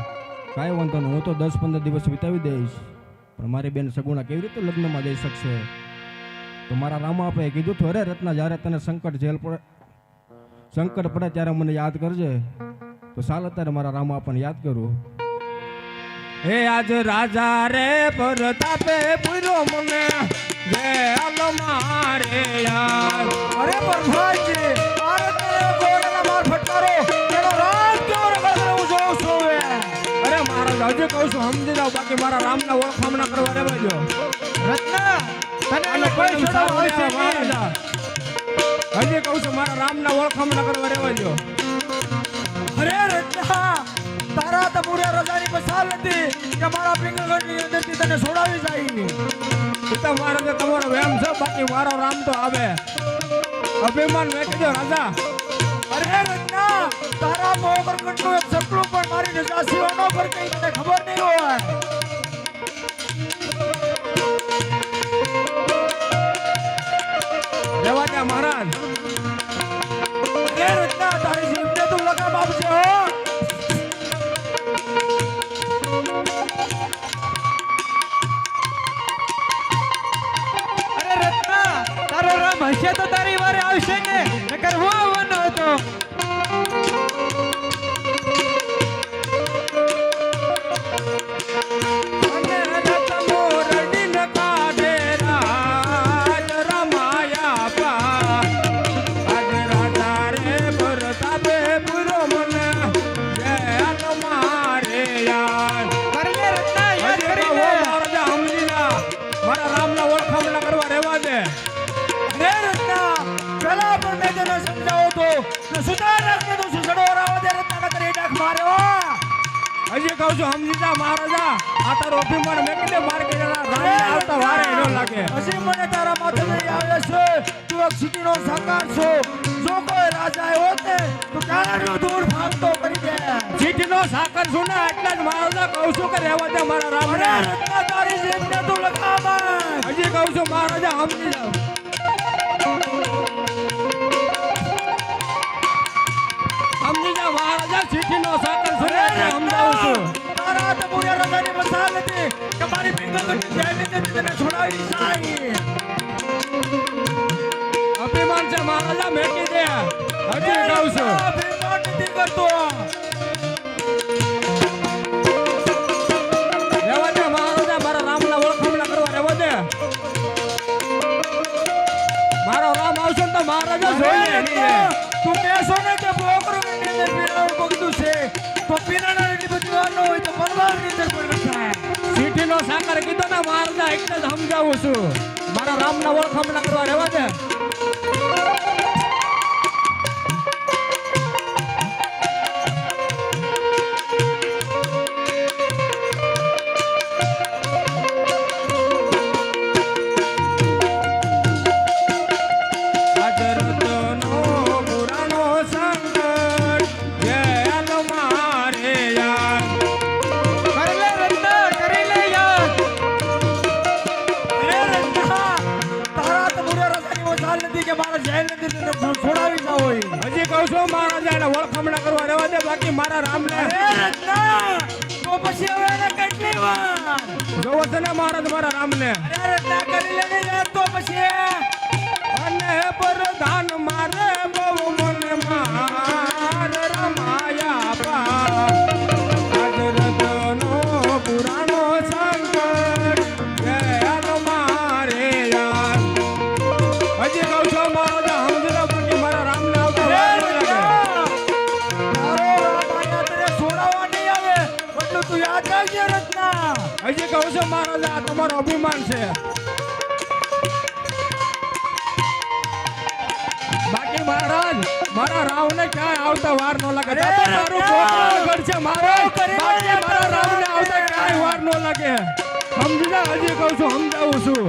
કાંઈ વાંધો નહીં હું તો 10-15 દિવસ વિતાવી દઈશ પણ મારી બેન સગુણા કેવી રીતે લગ્નમાં જઈ શકશે તો મારા રામાપાએ કીધું હતું અરે રત્ના જ્યારે તને સંકટ પડે ત્યારે મને યાદ કરજે તો ચાલ અત્યારે મારા રામાપાને યાદ કરું હે આજ રાજા રે પ્રતાપે પૂર્યો મને જેલ મારે યાર અરે પ્રધાનજી આ રત્ના ગોળના માર ફટકારો એનો રાજ કેવો રખડે હું જોઉં છું અરે મહારાજ હજી કહું છું સમજી જાઓ બાકી મારા રામના ઓળખામણા કરવા રહેવા દો રત્ના તને અને કોઈ કોઈ છોડાવ હોય છે મહારાજા હજી કહું છું મારા રામના ઓળખામણા કરવા રહેવા દો અરે રત્ના તારા તો પૂરે રજાની મસાલ નથી કે મારા પિંગલગઢની અંદરથી તને છોડાવી જાય પિતા મહારાજા તમારો વેમ છે બાકી મારો રામ તો આવે અભિમાન વેચી દો રાજા અરે રત્ના તારા મોગરગઢનું એક સપનું પણ મારી રજા સિવાય ન પર કઈ તને ખબર નહીં હોય રહેવા દે મહારાજ અરે રત્ના તારી જીભને તું લગામ આપજે હો અરે રત્ના તારો રામ હશે તો તારી વારે આવશે ને નકર હું આવવાનો હતો અને રત મોરડી ન કાઢે રાજ રમાયા પા આજ રાજા રે પ્રતાપે પૂરો મને જેલ મારે યાર કરલે રત્ના યાદ હજી કરી કહો લે મહારાજા સમજી જા મારા રામના ઓળખામણા કરવા રહેવા દે અરે રત્ના પેલા પણ મેં તને સમજાવો તો સુધાર રાખને તું સુસડો રાવા દે રત્ના નકર એ ડાક મારે હો હજી કહું છું સમજી જા મહારાજા આ તારો અભિમાન મેં કીધે માર કે રામને આવતા વારે ન લાગે હજી મને તારા માથે નહીં આવે છે તું એક સિટીનો સાકાર છો જો કોઈ રાજા આવ્યો તે તો ક્યાંનો દૂર ભાગતો કરી દે ચીઠનો સાકર છું ને એટલે જ મહારાજા કહું છું કે રહેવા દે મારા રામને અરે રત્ના તારી જીભને તું લગામ હજી કહું છું મહારાજા સમજી જાઓ સમજી જા મહારાજા ચીઠીનો સાકર છું ને એટલે સમજાવું છું તારા તો પૂરા રજાની મસાલ હતી કે મારી પિંગલગઢની જયની તને છોડાવી જાય અભિમાન છે મહારાજા મેકી દે હજી કહું છું અભિમાન નથી કરતો રહેવા દે મહારાજા મારા રામના ઓળખામણા કરવા રહેવા દે મારો રામ આવશે ને તો મહારાજા જોઈએ નહીં તું કહેશો ને કે બોકરગઢની અંદર પીરાનું પગલું છે તો પીરાના એટલી બધી વાર ન હોય તો પરવારની અંદર પણ રખાય ચીઠીનો સાકર કીધો ને મહારાજા એટલે જ સમજાવું છું મારા રામના ઓળખામણા કરવા રહેવા દે કહું છું મહારાજા એને વળખામણા કરવા રહેવા દે, બાકી મારા રામને અરે રત્ના તો પછી હવે એને કેટલી વાર જોવો છે ને મહારાજ મારા રામને. અરે રત્ના કરી લે ને યાર તો પછી અને પ્રધાન મારે બહુ મને માર રમાયા પા, આજ રતનો પુરાણો સંકટ દયાલ મારે યાર. હજી કહું છું મહારાજા સમજી લો, બાકી મારા રામને આવતા વાર નહીં લાગે. છોડાવવા નહીં આવે એટલું તું યાદ રાખજે રત્ના. હજી કહું છું મહારાજા આ તમારો અભિમાન છે, બાકી મહારાજ મારા રાવને ક્યાંય આવતા વાર ન લાગે. તારું આગળ છે મારે, બાકી મારા રાવને આવતા ક્યાંય વાર ન લાગે. સમજી જા, હજી કહું છું સમજાવું છું.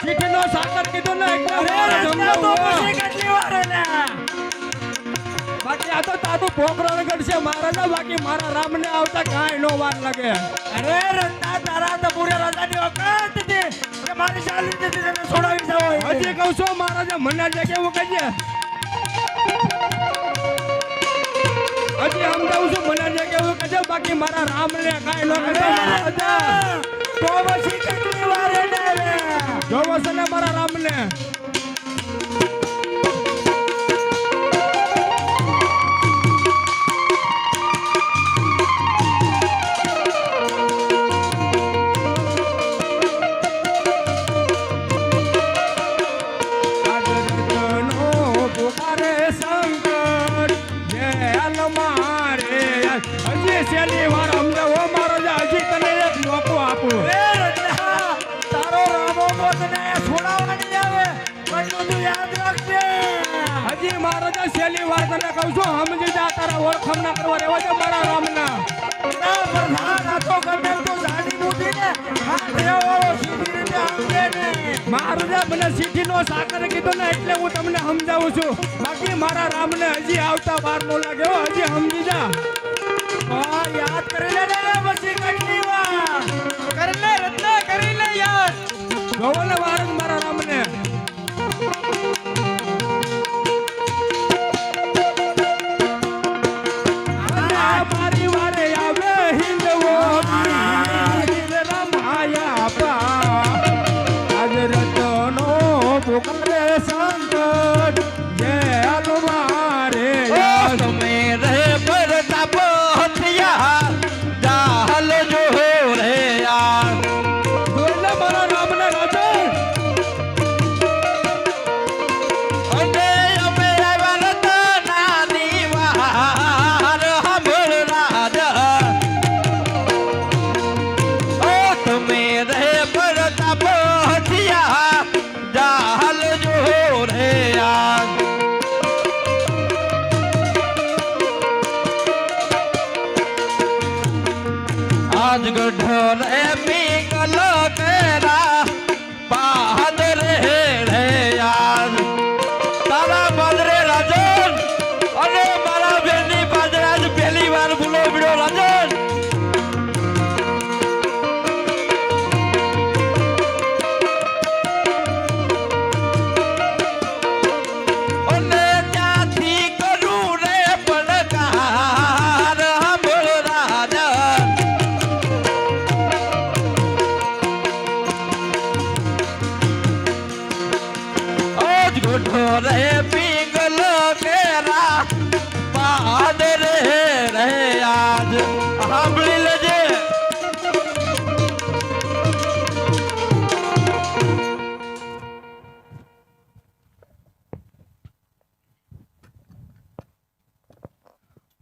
ચીઠીનો સાકર કીધું ને એટલે મારે સમજાવું હોય. કેટલી વાર એને બાકી આ તો તારું પોકરણ ગઢ છે મહારાજા, બાકી મારા રામને આવતા ક્યાંય નો વાર લાગે. અરે રત્ના તારા તો પૂરે રાજાની ઓકાત હતી કે મારી ચાલી જતી તને છોડાવી જાવ. હજી કહું છું મહારાજા મને જે કેવું કહીએ, હજી સમજાવું છું મને જે કેવું કહેજો, બાકી મારા રામને કાંઈ ન કહેજો મહારાજા. તો પછી કેટલી વાર એને આવે જોવો છે ને મારા રામને. આજ રતનો પુકારે સંકટ જેલ મારે યાર. હજી છેલ્લી વાર સમજાવો મહારાજા, હજી તને એક મોકો આપું. એ રત્ના તારો રામો તને છોડાવવા નહીં આવે એટલું તું યાદ રાખજે. હજી મહારાજા છેલ્લી વાર તને કહું છું સમજી જા, તારા ઓળખામણા કરવા રહેવા દે મારા રામના. ના પ્રધાન આ તો ગમે તો જાડી મૂઠી ને હાથ રેવાળો સીધી રીતે આપજે ને. મહારાજા મને સીઠીનો સાકર કીધો ને એટલે હું તમને સમજાવું છું, બાકી મારા રામને હજી આવતા વાર ન લાગે હો. હજી સમજી જા. હા યાદ કરી લે ને પછી કેટલી વાર કરી લે રત્ના, કરી લે યાર. જોવો ને વાર જ મારા રામને. આ મારી વારે આવે હિંદવો વીર રમાયા પા, આજ રતનો પુકારે સંકટ જેલ મારે યાર. તમે રે પ્રતાપ હથિયાર જાહલ જો રે યાર. જોઈ લે મારા રામને રાજા. અને અમે આવ્યા રતના દીવાર સાંભળ રાજા. ઓ તમે રે પ્રતાપ હથિયાર જાહલ જો રે યાર. આજ ગઢો રે પીગલ કેરા બહાદર રે યાર. તારા બાદરે રાજન અને મારા બેનની બાદરે આજ પહેલી વાર ભૂલો પડ્યો રાજન. અને ત્યાંથી કરું રે પડકાર સાંભળ રાજા. આજ ગોઠો રે પીગલ કેરા બહાદર રે આજ સાંભળી લેજે.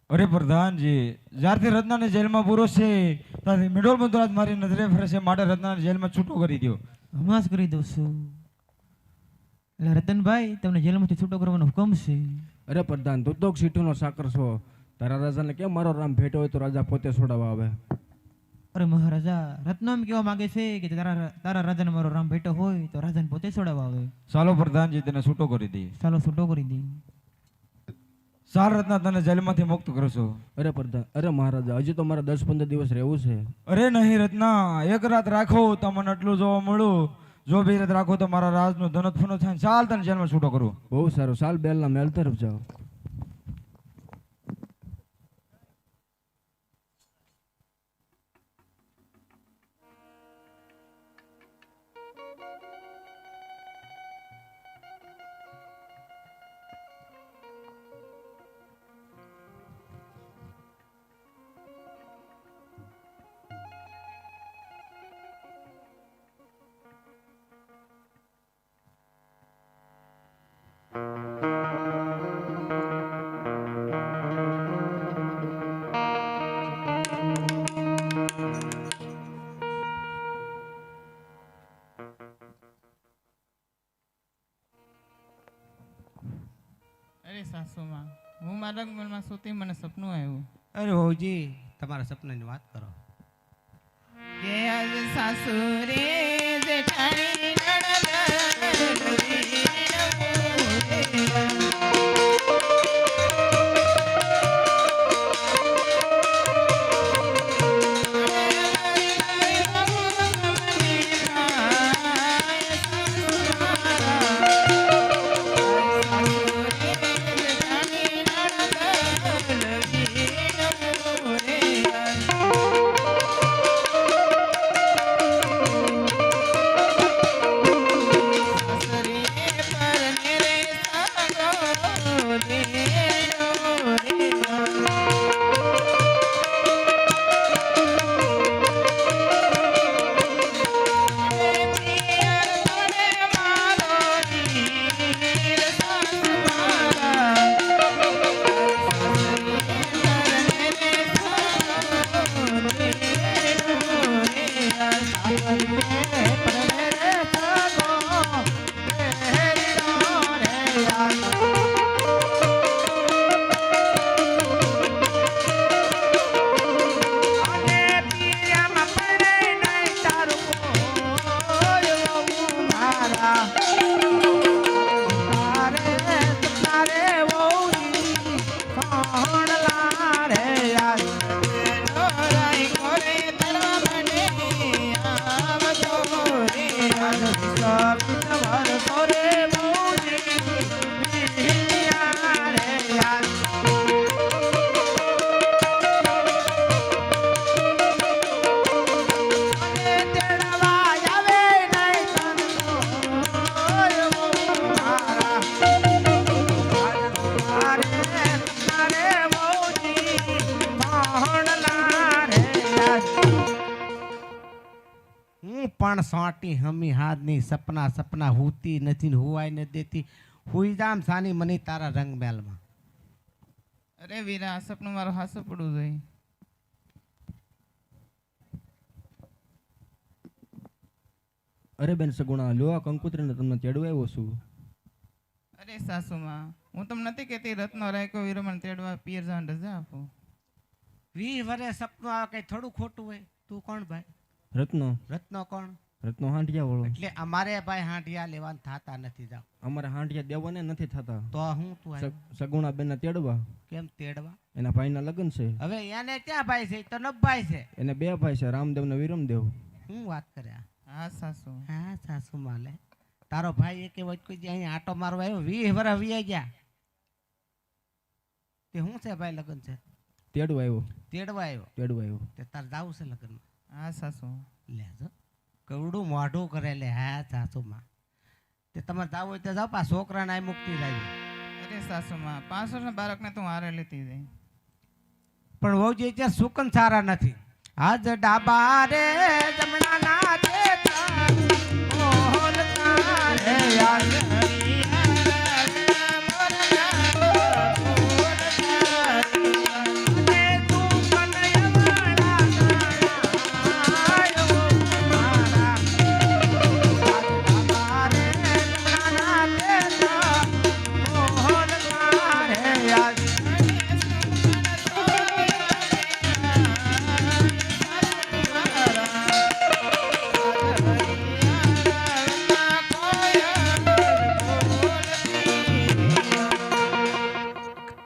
અરે પ્રધાનજી જ્યારથી રત્નાને જેલમાં પૂરો છે ત્યારથી મિડોલ મંતુરાજ મારી નજરે ફરે છે, માટે રત્નાને જેલમાં છૂટો કરી દો. હમણાં જ કરી દઉં છું. એટલે રતનભાઈ તમને જેલમાંથી છૂટો કરવાનો હુકમ છે. અરે પ્રધાન તું તો સીઠુનો સાકર છો, તારા રાજાને કેમ મારો રામ ભેટો હોય તો રાજા પોતે છોડાવવા આવે. અરે મહારાજા રત્નો એમ કહેવા માંગે છે કે તારા રાજાને મારો રામ ભેટો હોય તો રાજાને પોતે છોડાવવા આવે. ચાલો પ્રધાનજી તેને છૂટો કરી દઈએ. ચાલો છૂટો કરી દઈ. ચાલ રત્ના તને જેલમાંથી મુક્ત કરશો. અરે પ્રધાન, અરે મહારાજા હજી તો મારે 10-15 દિવસ રહેવું છે. અરે નહીં રત્ના, એક રાત રાખો તો મને આટલું જોવા મળ્યું. જો વિરત રાખો તો મારા રાજનો ધનત ફૂનો થાય ચાલ તને જેલમાં છૂટો કરું. બહુ સારું, સાલ બેલના મહેલ તરફ જાઓ. અરે સાસુમાં હું મારા મનમાં સૂતી મને સપનું આવ્યું અરે હોજી તમારા સપનાની વાત કરો. કે આજ સાસુ રે જેઠાણી નણંદ હું પણ સોટી હમી હાથની સપના સપના હુતી નથી ને હુવાય ન દેતી. હુઈ જામ સાની મની તારા રંગ મહેલમાં. અરે વીરા આ સપનું મારું હાસું પડવું જોઈએ અરે બેન સગુણા, લ્યો આ કંકુત્રીને તમને તેડવા આવ્યો છું. અરે સાસુમાં હું તમને નથી કહેતી રત્નો રાયકો વીરો મને તેડવા પિયર જવાની રજા આપો 20 વર્ષ સપનું આવે કઈ થોડું ખોટું હોય. તું કોણ ભાઈ? રત્નો રત્નો કોણ? રત્નો હાંડિયા વાળો. એટલે અમારે ભાઈ હાંડિયા લેવાન થાતા નથી. જાવ અમારે હાંડિયા દેવાને નથી થતા. તો હું તું આવ્યો? સગુણા બેન તેડવા. કેમ તેડવા? એના ભાઈના લગ્ન છે. હવે એને ક્યાં ભાઈ છે? તો નબ ભાઈ છે. એને 2 ભાઈ છે, રામદેવ ને વિરમદેવ. હું વાત કર્યા? હા સાસુ હા સાસુ માલે તારો ભાઈ એક વચ કોઈ દી અહીંયા આટો મારવા આવ્યો 20 વર્ષ વી ગયા તે શું છે ભાઈ? લગ્ન છે? તેડવા આવ્યો. તેડવા આવ્યો? તેડવા આવ્યો. તે તાર જાવું છે લગ્નમાં? હા સાસુ લેજો કવડું મોઢું કરે લે. હા સાસુમાં તે તમારે જાવું હોય તો જાવ. પા છોકરાને આ મુક્તિ જાય. અરે સાસુમાં 5 વર્ષના બાળકને તું હારે લેતી જઈ પણ વહુજી ત્યાં સુકન સારા નથી. આજ ડાબા રે જમણા ના દેતા ઓલતા રે યાર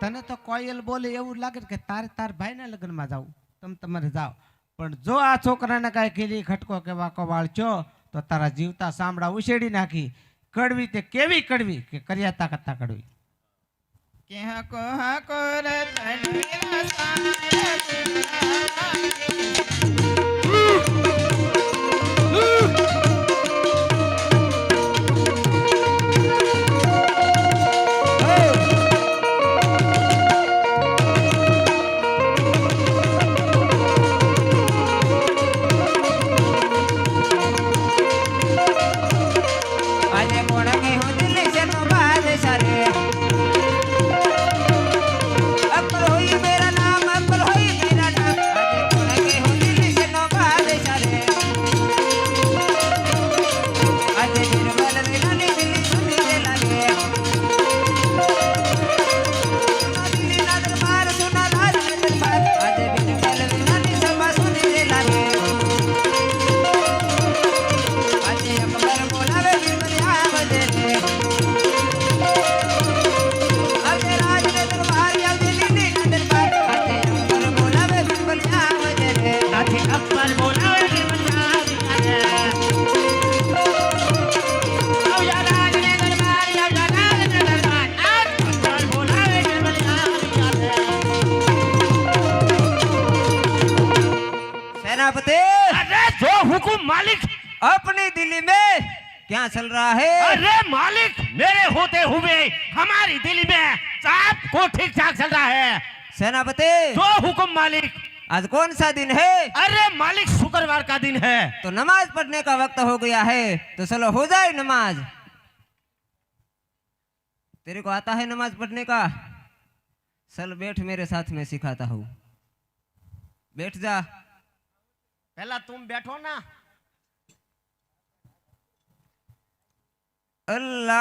તને તો કોયલ બોલે એવું લાગે કે તારે તાર ભાઈના લગ્નમાં જાવું. તમે તમારે જાઓ. પણ જો આ છોકરાને કાંઈ કીધી ખટકો કે વાકો વાળજો તો તારા જીવતા સાંભળા ઉછેડી નાખી. કડવી તે કેવી કડવી કે કર્યાતા કરતા કડવી. કે હાકો રતન વીરા સાંડ सेनापति अरे जो हुकुम मालिक। अपनी दिल्ली में क्या चल रहा है? अरे मालिक, मेरे होते हुए हमारी दिल्ली में सब को ठीक ठाक चल रहा है। सेनापति जो हुकुम मालिक। आज कौन सा दिन है? अरे मालिक, शुक्रवार का दिन है। तो नमाज पढ़ने का वक्त हो गया है, तो चलो हो जाए नमाज। तेरे को आता है नमाज पढ़ने का? चल बैठ, मेरे साथ में सिखाता हूँ। बैठ जा। पहला तुम बैठो ना। अल्लाह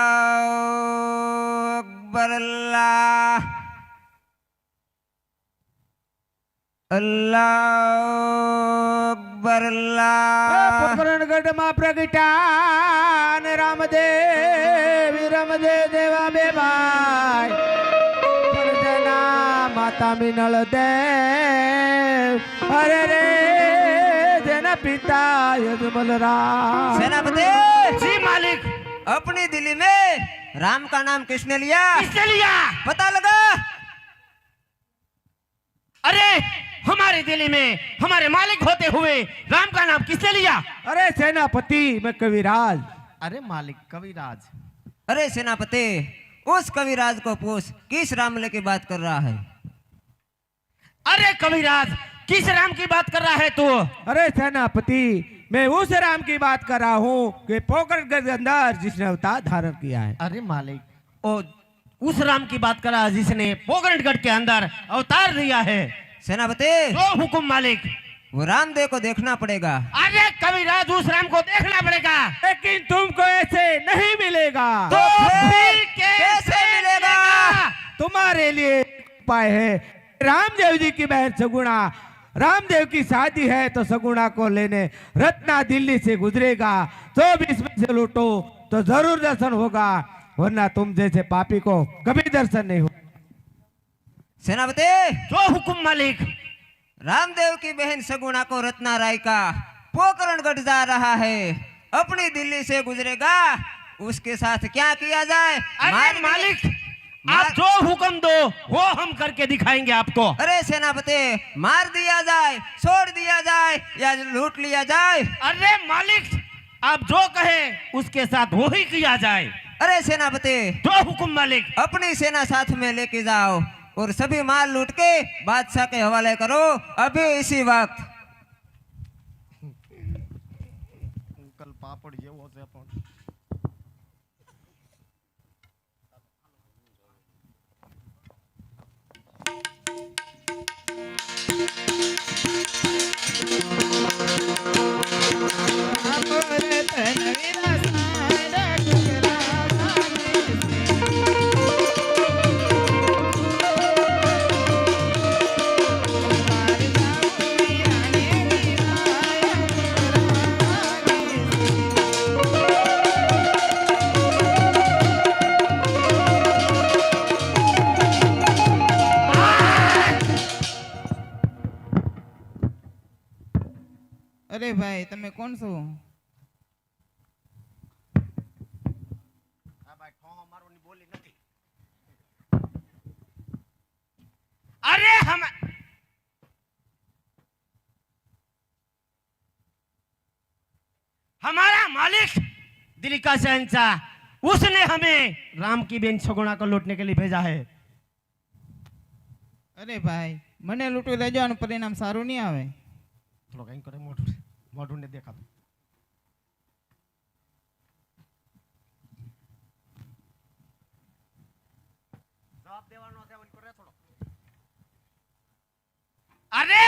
अकबर, अल्लाह अल्लाह अकबर, अल्लाह। પોકરણગઢમાં પ્રગટાન રામદેવ દેવા બે ભાઈ પરજના માતા મિનળ દેવ અરે રે જેના પિતા યજમલ રામ। सेनापति जी मालिक। अपनी दिल्ली में राम का नाम किसने लिया? किसने लिया? पता लगा। अरे हमारी दिल्ली में हमारे मालिक होते हुए राम का नाम किसने लिया? અરે સેનાપતિ मैं कविराज। અરે માલિક કવિરાજ। अरे सेनापति उस कविराज को पूछ किस रामले की बात कर रहा है। अरे कविराज, किस राम की बात कर रहा है तू? अरे सेनापति मैं उस राम की बात कर रहा हूँ कि पोकरगढ़ के अंदर जिसने अवतार धारण किया है। અરે માલિક, ओ, उस राम की बात कर रहा है जिसने पोकरणगढ़ के अंदर अवतार लिया है। सेनापति जो हुकुम मालिक। वो रामदेव को देखना पड़ेगा। अरे कविराज, उस राम को देखना पड़ेगा। लेकिन तुमको ऐसे नहीं मिलेगा। तो फिर फिर कैसे मिलेगा? तुम्हारे लिए एक उपाय है। रामदेव जी की बहन सगुणा, रामदेव की शादी है तो सगुणा को लेने रत्ना दिल्ली से गुजरेगा। 24 में से लूटो तो जरूर दर्शन होगा, वरना तुम जैसे पापी को कभी दर्शन नहीं होगा। सेनापति जो हुकुम मालिक। रामदेव की बहन सगुणा को रत्ना राय का पोकरणगढ़ जा रहा है, अपनी दिल्ली से गुजरेगा, उसके साथ क्या किया जाए? अरे मालिक, आप जो हुक्म दो वो हम करके दिखाएंगे आपको। अरे सेनापति मार दिया जाए, छोड़ दिया जाए या लूट लिया जाए? अरे मालिक, आप जो कहे उसके साथ वो ही किया जाए। अरे सेनापति जो हुकुम मालिक। अपनी सेना साथ में लेके जाओ और सभी माल लूट के बादशाह के हवाले करो अभी इसी वक्त। અંકલ પાપડ જેવો છે પણ। અરે ભાઈ તમે કોણ છો? ની બોલી નથી. અરે हमारा मालिक दिल्ली का शहंशाह, उसने हमें राम की बेन सगुणा को लूटने के लिए भेजा है. અરે ભાઈ મને લૂંટી લેજો અને પરિણામ સારું નહીં આવે. થોડો કઈ કરે મોઢું મોઢું ને દેખાતું. જવાબ દેવાનો છે ઓલી કરે થોડો. अरे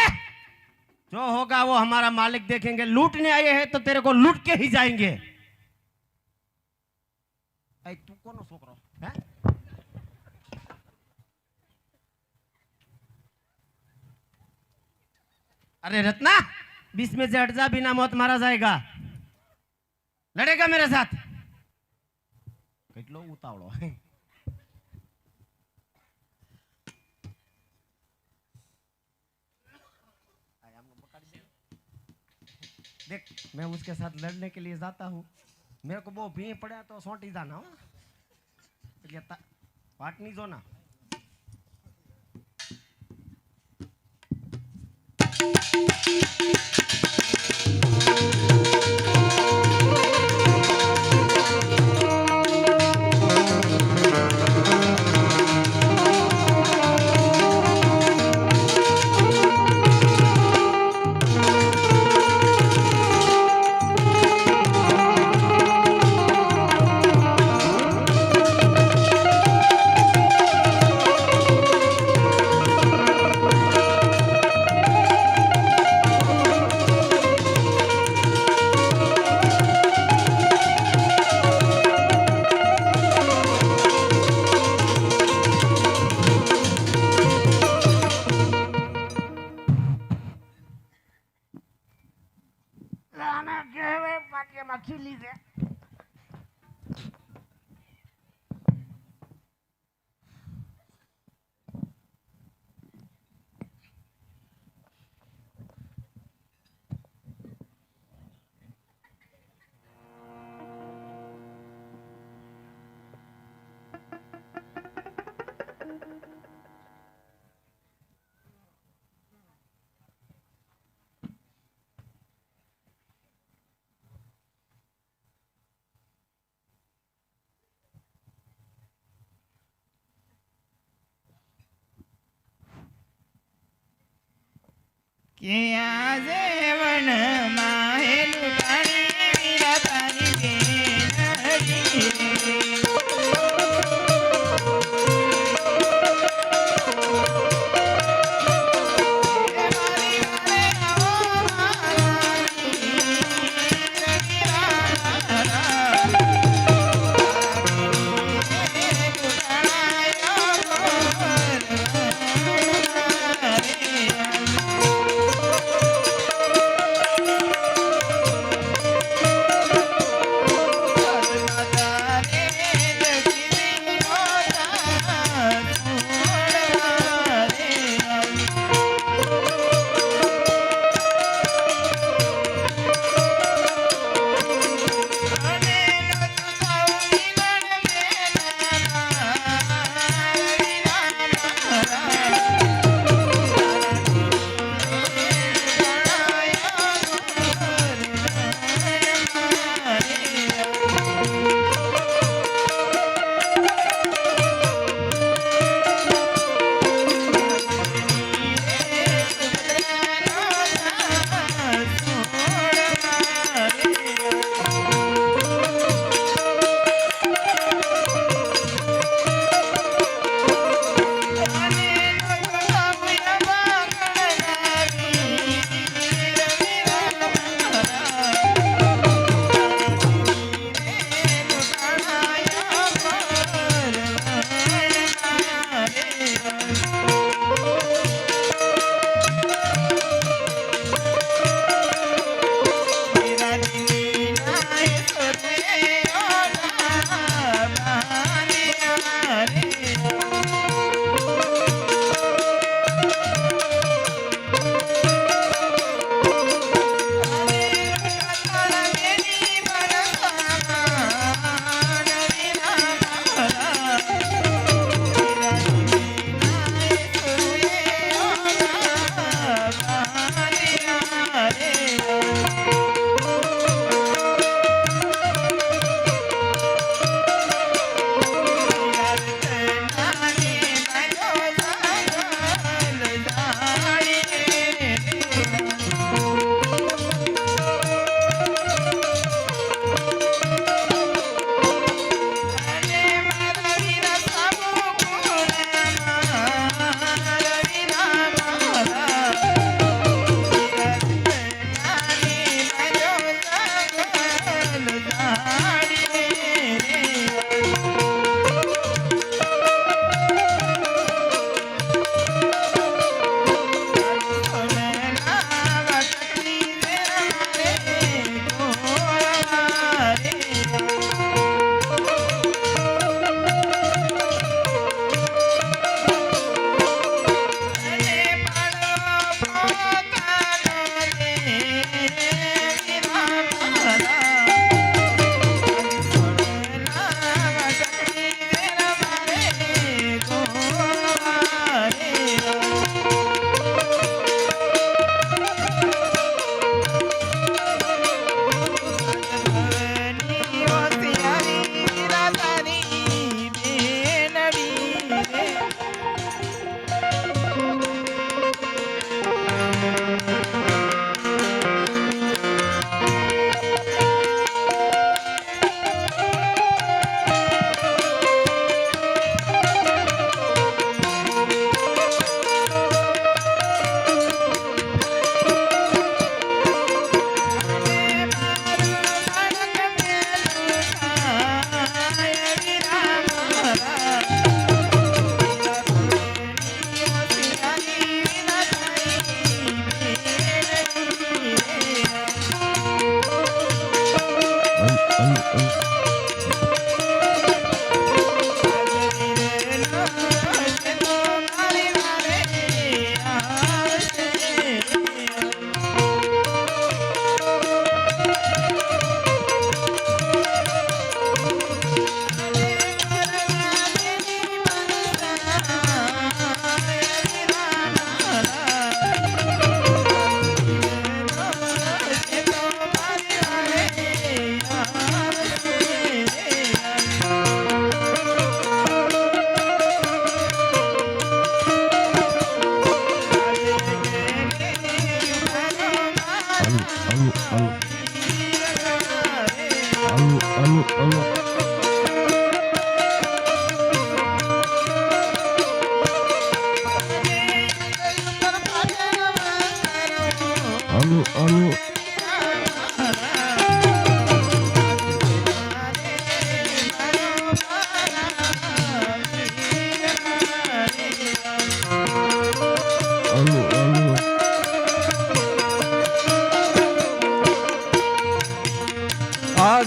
जो होगा वो हमारा मालिक देखेंगे. लूटने आए हैं तो तेरे को लूट के ही जाएंगे. ऐ तू कौन छोकरो है? अरे रत्ना, बीच में से हट जा, बिना मौत मारा जाएगा. लड़ेगा मेरे साथ? કેટલો ઉતાવળો. देख मैं उसके साथ लड़ने के लिए जाता हूँ. मेरे को वो भी पड़ा तो सोटी जाना हो. वाट नहीं जो ना. કે આજે વનમાં હે લૂંટાણી મીરા તારી બેન હજી.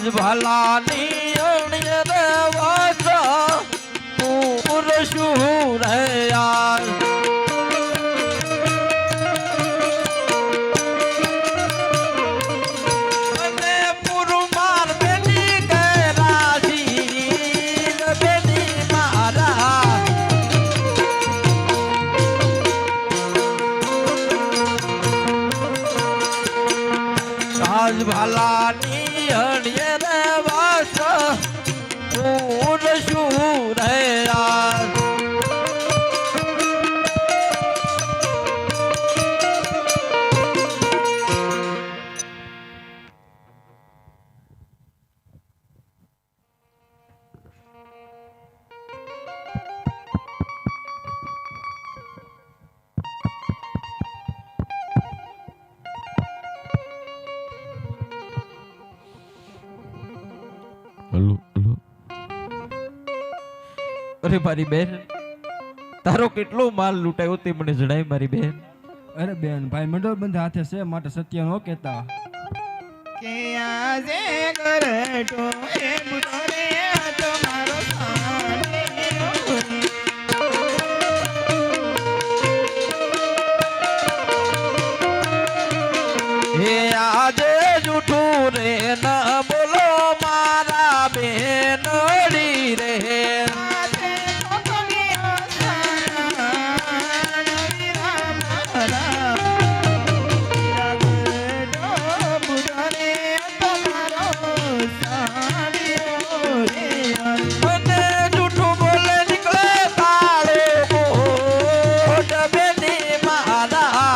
ભલાની અણ્ય રે વાસા પૂર શું રે યાર અને પુરમાર બેટી કે રાશી બેટી મારા રાજ ભલાની અણ્ય રે વાસા પૂર શું રે યાર અરે મારી બેન તારો કેટલો માલ લૂંટાયો તે મને જણાય મારી બેન અરે બેન ભાઈ મંડળ બંધ હાથે છે માટે સત્ય ન કહેતા કે આજે કરટો એ બુઢો રે તમારો હે આજે જૂઠું રે ન બોલો મારા બેનડી રે મને જૂઠું બોલે નીકળે તાળો મોઢ બેની મારા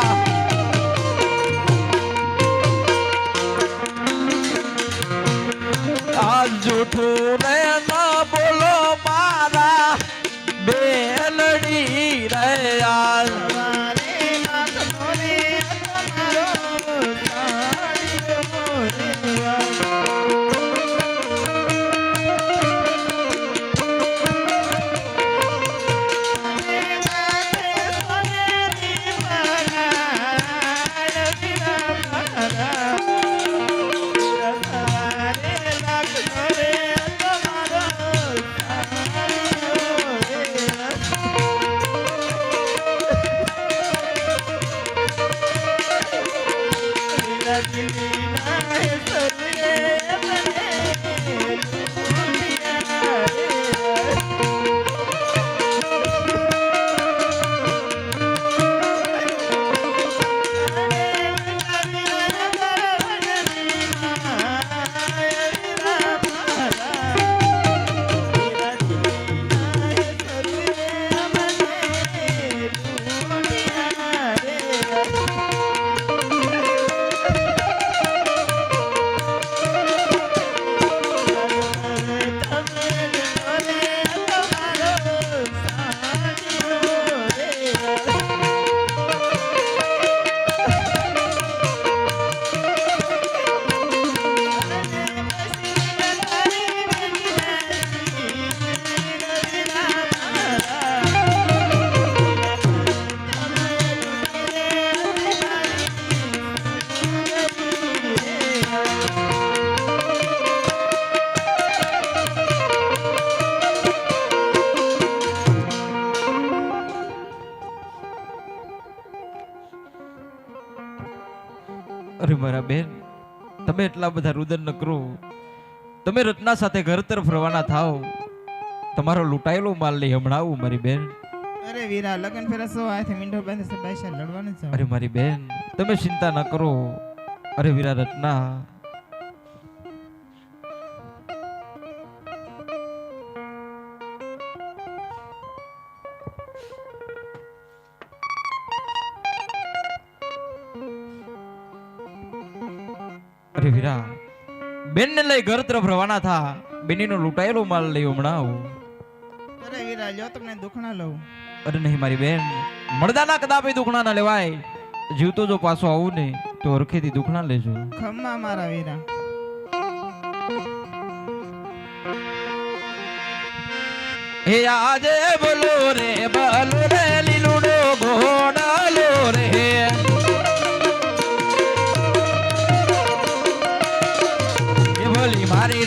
આ જૂઠું રે ન બોલો મારા બેલડી રે યાર અરે મારા બેન તમે એટલા બધા રુદન ન કરો તમે રત્ના સાથે ઘર તરફ રવાના થાઓ તમારો લૂંટાયેલો માલ લઈ હમણાં આવું મારી બેન અરે વીરા લગન ફેરસો આથી મીંઢો બંધ છે પૈસા લડવાનું છે અરે મારી બેન તમે ચિંતા ન કરો અરે વીરા રત્ના અરે વીરા બેન ને લઈ ઘર તરફ રવાના થા બેનીનો લૂંટાયેલો માલ લઈ હમણાં આવું અરે વીરા લ્યો તમને દુખણા લઉં અરે નહીં મારી બેન મળદાના કદાપી દુખણા ના લેવાય જીવતો જો પાછો આવું ને તો હરખેથી દુખણા લેજો ખમ્મા મારા વીરા હે આજે બોલો રે લીલુડો ઘોડાલો રે એ બોલી મારી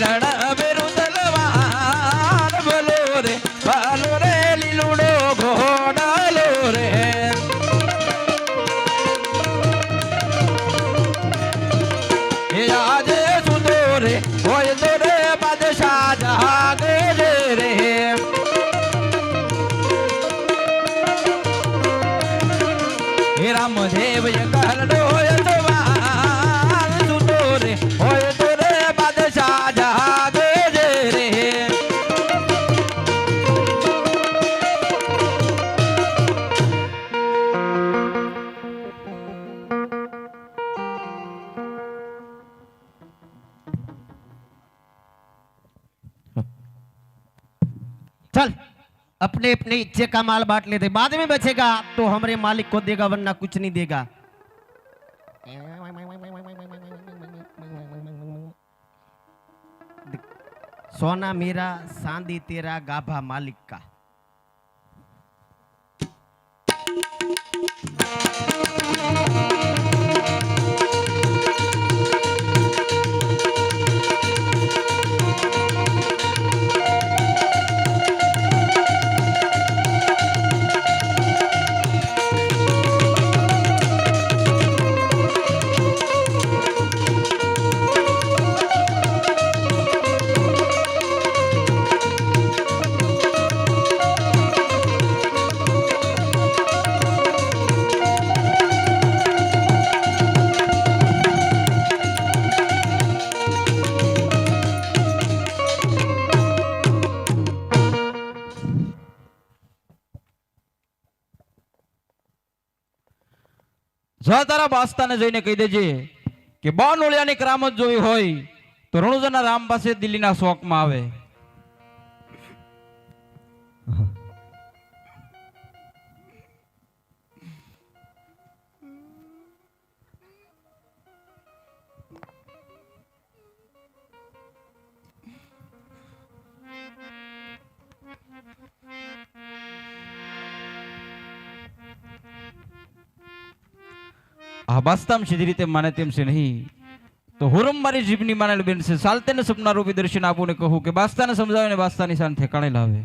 चल अपने अपने इच्छे का माल बांट लेते, बाद में बचेगा तो हमारे मालिक को देगा, वरना कुछ नहीं देगा। सोना मेरा, चांदी तेरा, गाभा मालिक का। જા તારા બાસ્તાને જઈને કહી દેજે કે બાનોળિયાની કરામત જોઈ હોય તો રણુજાના રામ પાસે દિલ્હીના શોકમાં આવે. આ બાસ્તામ સીધી રીતે માને તેમ છે નહીં તો હુરમ મારી જીભની માનેલ બેન છે. ચાલતે ને સપના રૂપી દર્શન આપું ને કહું કે બાસ્તાને સમજાવે ને બાસ્તાની શાન ઠેકાણે લાવે.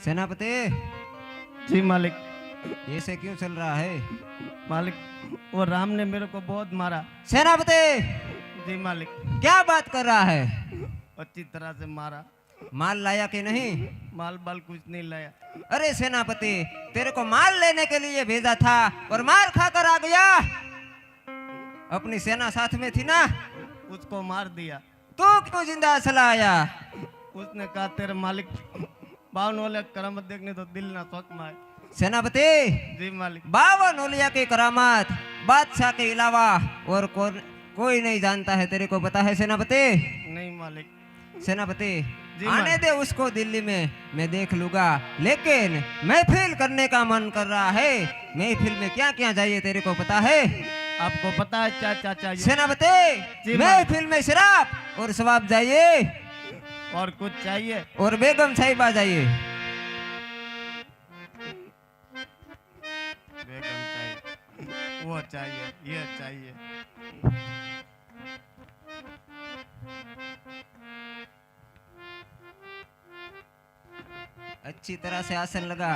सेनापति, जी मालिक। ऐसे क्यों चल रहा है? मालिक वो राम ने मेरे को बहुत मारा। सेनापति, जी मालिक। क्या बात कर रहा है? अच्छी तरह से मारा। माल लाया कि नहीं? माल बाल कुछ नहीं लाया। अरे सेनापति, तेरे को माल लेने के लिए भेजा था और मार खाकर आ गया। अपनी सेना साथ में थी ना? उसको मार दिया। तू क्यों जिंदा चला आया? उसने कहा तेरे मालिक बावन वाले करामत देखने तो दिल ना शौक में आए। सेनापति, जी मालिक। 52 ओलिया की करामात बादशाह के अलावा और कोई नहीं जानता है, तेरे को पता है सेनापति? नहीं मालिक। सेनापति, जी आने मालिक। दे उसको दिल्ली में, मैं देख लूंगा, लेकिन महफिल करने का मन कर रहा है। महफिल में क्या क्या चाहिए तेरे को पता है? आपको पता है क्या क्या चाहिए? सेनापति, जी महफिल में शराब और शबाब चाहिए और कुछ चाहिए? और बेगम साहिबा चाहिए। बेगम चाहिए, वो चाहिए, ये चाहिए। अच्छी तरह से आसन लगा।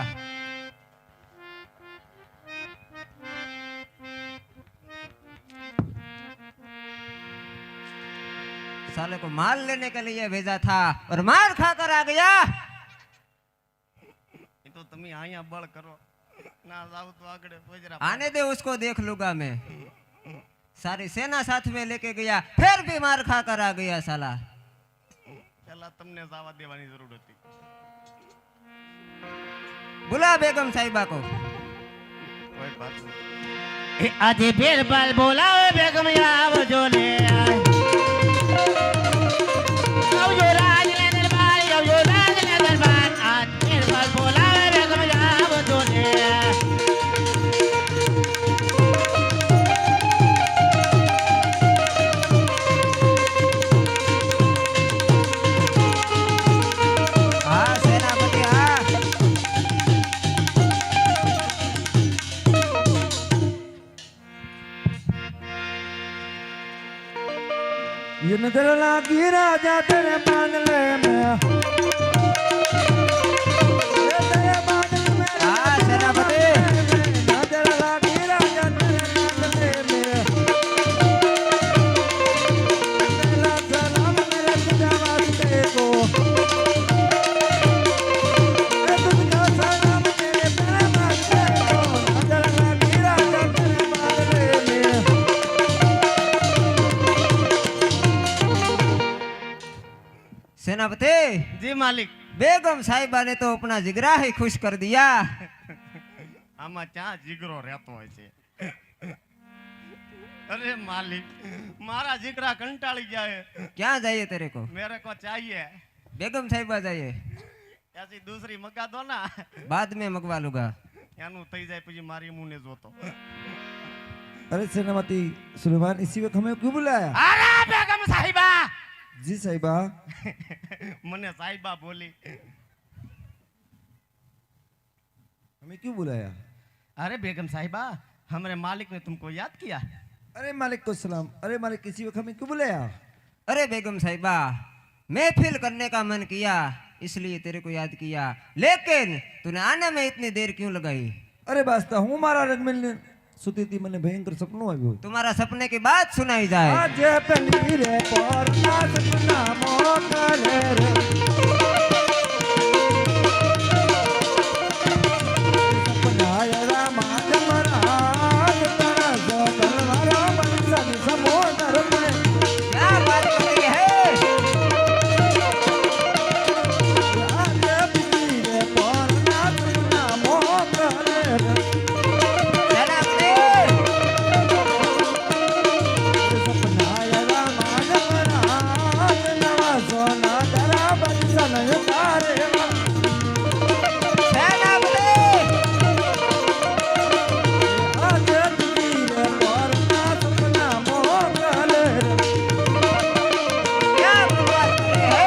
साले को माल लेने के लिए भेजा था और मार खाकर आ गया। ये तो तुम आया बड़ करो ना, जाओ तो आगड़े पोजरा। आने दे उसको, देख लूंगा मैं। सारी सेना साथ में लेके गया, फिर भी मार खाकर आ गया साला। पहला तुमने जावा देवानी जरूरत थी। बुला बेगम साहिबा को। कोई बात नहीं। आज फिर बाल बोला बेगम आवजो ले आए। आवजो राज ले दरबार, आवजो राज ले दरबार। आज फिर बाल बोला बेगम आवजो ले आए। हाँ सेनापति, हाँ। ये नजर लागी राजा तेरे मान ले मैं, ये तेरे मान ले हाँ सेनापति, नजर लागी राजा तेरे मान ले मैं। सेनापति जी मालिक। बेगम साहिबा ने तो अपना जिगरा ही खुश कर दिया। आमा क्या जिगरो रहतो હોય છે? अरे मालिक, मारा जिगरा कंटाળી जाए। क्या चाहिए तेरे को? मेरे को चाहिए बेगम साहिबा चाहिए, ऐसी दूसरी मगा दो ना, बाद में मंगवा लूंगा। એનું થઈ જાય પછી મારી મુને જોતો। अरे सेनापति सुलेमान, इसी वक्त हमें क्यों बुलाया? अरे बेगम साहिबा! जी साहिबा। मने साहिबा बोली। हमें क्यों बुलाया? अरे बेगम साहिबा, हमारे मालिक ने तुमको याद किया। अरे मालिक को सलाम। अरे मालिक, इसी वक्त हमें क्यों बुलाया? अरे बेगम साहिबा, महफिल करने का मन किया इसलिए तेरे को याद किया, लेकिन तूने आने में इतनी देर क्यों लगाई? अरे बास्ता, हूँ मारा रजमेल ने सुती थी, મને ભયંકર સપનું આવ્યું। तुम्हारा सपने की बात सुनाई जाए। આજે પેલી રે પોરના સપના મોકલે રે, સપના યરા માધમરાજ તારા જોતલવારા બંસન સમોદર में। क्या बात करी है? આજે પેલી રે પોરના સપના મોકલે રે, सेनापति સપના યરા માધમરાજ નવા સોના તારા બંસન તારે सेनापति આજે પેલી રે પોરના સપના મોકલે રે। क्या बात करी है?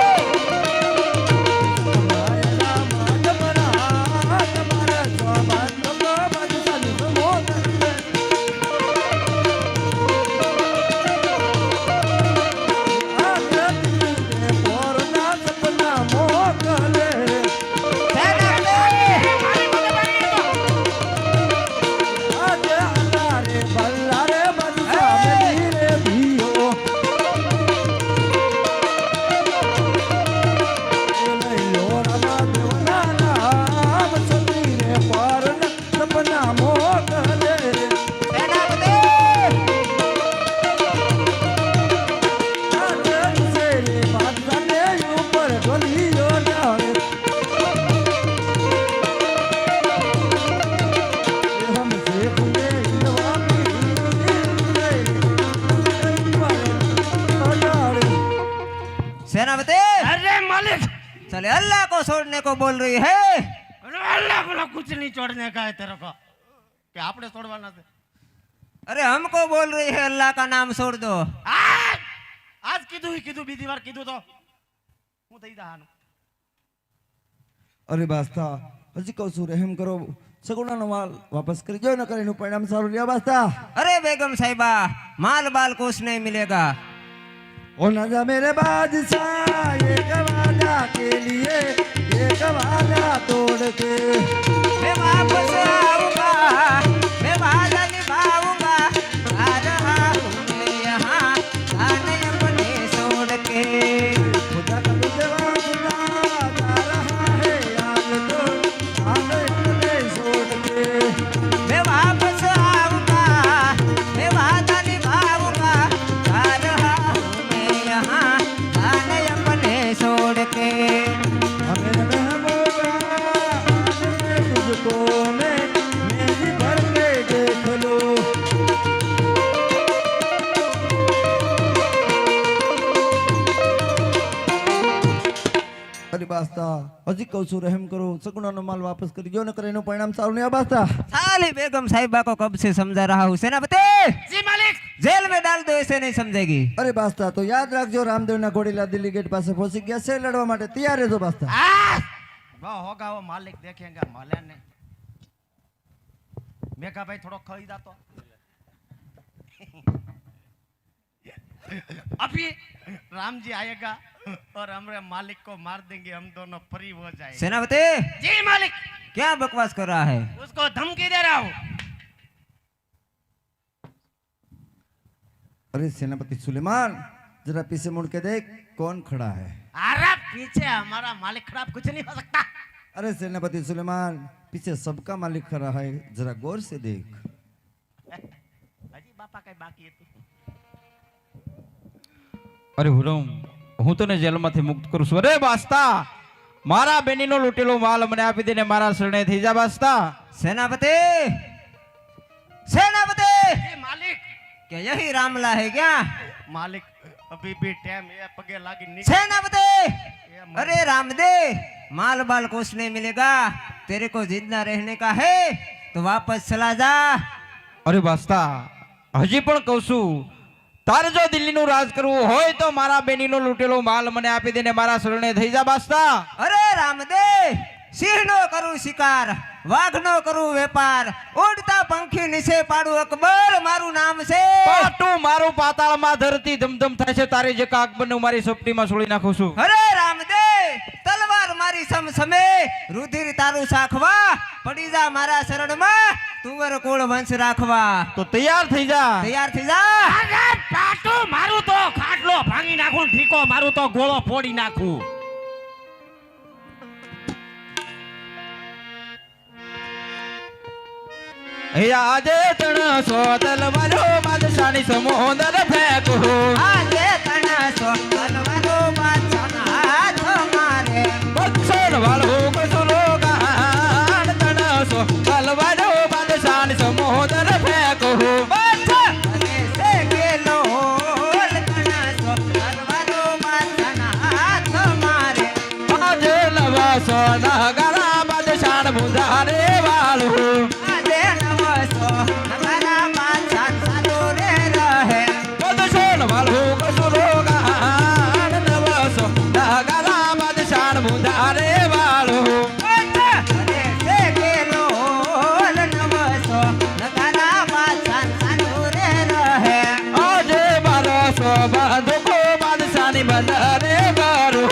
सेनापति अरे मालिक, चले अल्लाह को छोड़ने को बोल रही है। अरे अल्लाह को कुछ नहीं छोड़ने का है तेरे को, कि आपने छोड़वाना थे। अरे हमको बोल रही है अल्लाह का नाम छोड़ दो। आज कीधु बीजी बार कीधु तो હું થઈ જાનું। અરે બાસ્તા, હજી કહું છું, રહેમ કરો, સગુણાનો માલ વાપસ કરી જો, ન કરે એનું પરિણામ સારું રહ્યા બાસ્તા। अरे बेगम साहिबा, माल बाल कुछ नहीं मिलेगा। ओ न जा मेरे बादशाह एक वादा के लिए, एक वादा तोड़ के मैं वापस आऊंगा, मैं वादा निभाऊंगा, आ रहा हूँ मैं यहाँ आने अपने छोड़ के। खुदा का विजवान खुदा जा रहा है आज तो, आगे अपने छोड़ के। मैं वापस आऊंगा, मैं वादा निभाऊंगा, आ रहा हूँ मैं यहाँ आने अपने छोड़ के। हमें महबूबा आज मैं तुझको मैं मेरी भर के देख लो। अरे बास्ता, हजी कहूं છું, रहम करो, सगुणाનો माल वापस કરી જો, ન કરે એનું પરિણામ સારું નહીં। આ बास्ता, साली बेगम साहिबा को कब से समझा रहा हूँ सेनापति, जी मालिक। जेल में डाल दो, ऐसे नहीं समझेगी। अरे बास्ता, तो याद રાખજો, રામદેવના ઘોડીલા દિલ્હી ગેટ પાસે પહોંચી ગયા છે, લડવા માટે તૈયાર રહેજો બાસ્તા। वो होगा वो मालिक देखेगा माले ने। मेघा भाई थोड़ा खाई जा तो अभी राम जी आएगा और हमारे मालिक को मार देंगे, हम दोनों फ्री हो जाएंगे। सेनापति जी मालिक। क्या बकवास कर रहा है? उसको धमकी दे रहा हूँ। अरे सेनापति सुलेमान, जरा पीछे मुड़ के देख, कौन खड़ा है? अरे पीछे हमारा मालिक खराब कुछ नहीं हो सकता। अरे सेनापति सुलेमान, पीछे सबका मालिक खड़ा है, जरा गौर से देख। अजी बापा कहीं बाकी है तू। अरे हुरम, હું તને જેલમાંથી મુક્ત કરું છું. અરે બાસ્તા, મારા બેનીનો લૂંટેલો માલ મને આપી દે ને મારા શરણે થઈ જા બાસ્તા. सेनापति सेनापति ए मालिक क्या यही रामला है क्या? मालिक अभी भी टाइम है पगे लागी नहीं सेनापति अरे रामदे माल बाल कुछ नहीं मिलेगा, तेरे को जिंदा रहने का है तो वापस चला जा. અરે બાસ્તા, હજી પણ કહું છું, તારે જો દિલ્હીનું રાજ કરવું હોય તો મારા બેનીનો લૂંટેલો માલ મને આપી દે ને મારા શરણે થઈ જા બાસ્તા. अरे रामदे सिंह नो करूं शिकार, वाघ नो करूं व्यापार, उड़ता पंखी निसे पाड़ू अकबर मारू नाम से. પાટું મારું પાતાળમાં ધરતી ધમધમ થાય છે, તારી જે અકબરને હું મારી સપટીમાં છોડી નાખું છું. अरे रामदे तलवार मारी सम समय रुधिर तारू साखवा, पड़ी जा मारा शरण में तुवर कुल वंश राखवा. તો તૈયાર થઈ જા. तैयार थी जा. અરે પાટું મારું તો ખાટલો ભાંગી નાખું, ઠીકો મારું તો ગોળો ફોડી નાખું. આજે 300 તલવારો બાદશાહની સમોદર ફેંકો. આજે તણસો તલવારો બાદશાહના હાથ મારે. બક્ષર વાળો કસુરો ગાન 300 તલવારો બાદશાહની સમોદર ફેંકો. અને સે ગેલો તણસો તલવારો બાદશાહના હાથ મારે. આજે નવા સોના ગારા બાદશાહ મુજારે વાળો. આજે નવસો નગારા બાદશાહ સાધુ રે રહે. બક્ષર વાળો કસુરો ગાન 900 ગારા બાદશાહ મુજારે વાળો. અને સે ગેલો નવસો નગારા બાદશાહ સાધુ રે રહે. આજે 1200 બંદૂકો બાદશાહની બંદરે કરો.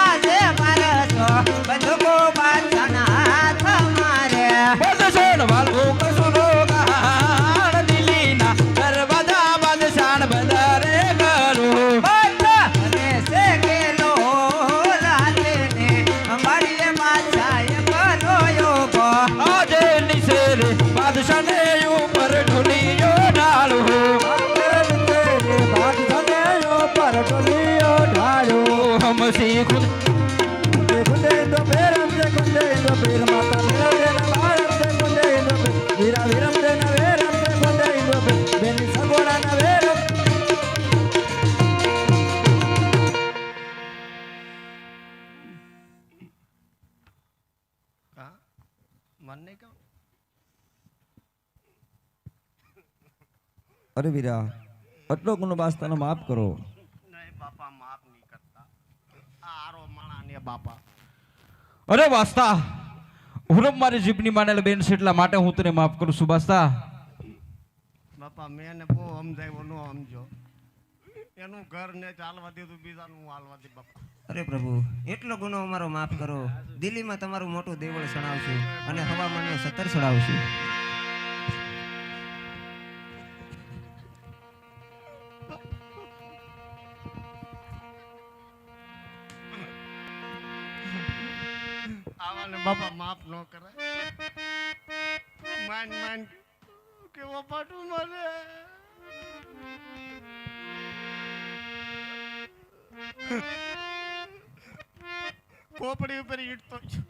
આજે મારસો બંદૂકો બાદશાહના હાથ મારે. બદસોન વાળો કસુરો ગાન દિલ્હીના દરવાજા બાદશાહ બંદરે કરો. અને સે ગેલો લાલને અંબાડીએ બાદશાહે કરો યોગો. આજે નિશેરે બાદશાહને ઉપર ઢોલીઓ ડાળો. હમ શીખું मन नहीं का અરે વીરા, આટલો ગુનો બાસ્તાનો માફ કરો. नहीं बापा माफ नहीं करता आरो माणा ने बापा. અરે વાસ્તા, હું મારી જીભની માનેલ બેન છે એટલા માટે હું તને માફ કરું છું બાસ્તા. બાપા મેં બહુ સમજાવ્યો નો સમજો, એનું ઘર ને ચાલવા દીધું, બીજાનું હાલવા દે બાપા. અરે પ્રભુ એટલો ગુનો અમારો માફ કરો. દિલ્હીમાં તમારું મોટું દેવળ સણાવશું અને હવામાનનો સત્તર સડાવશું. આવાને બાપા માફ ન કરે. માન માન કેવો પાટું મારે. કોપડી ઉપર ઈટતો છું.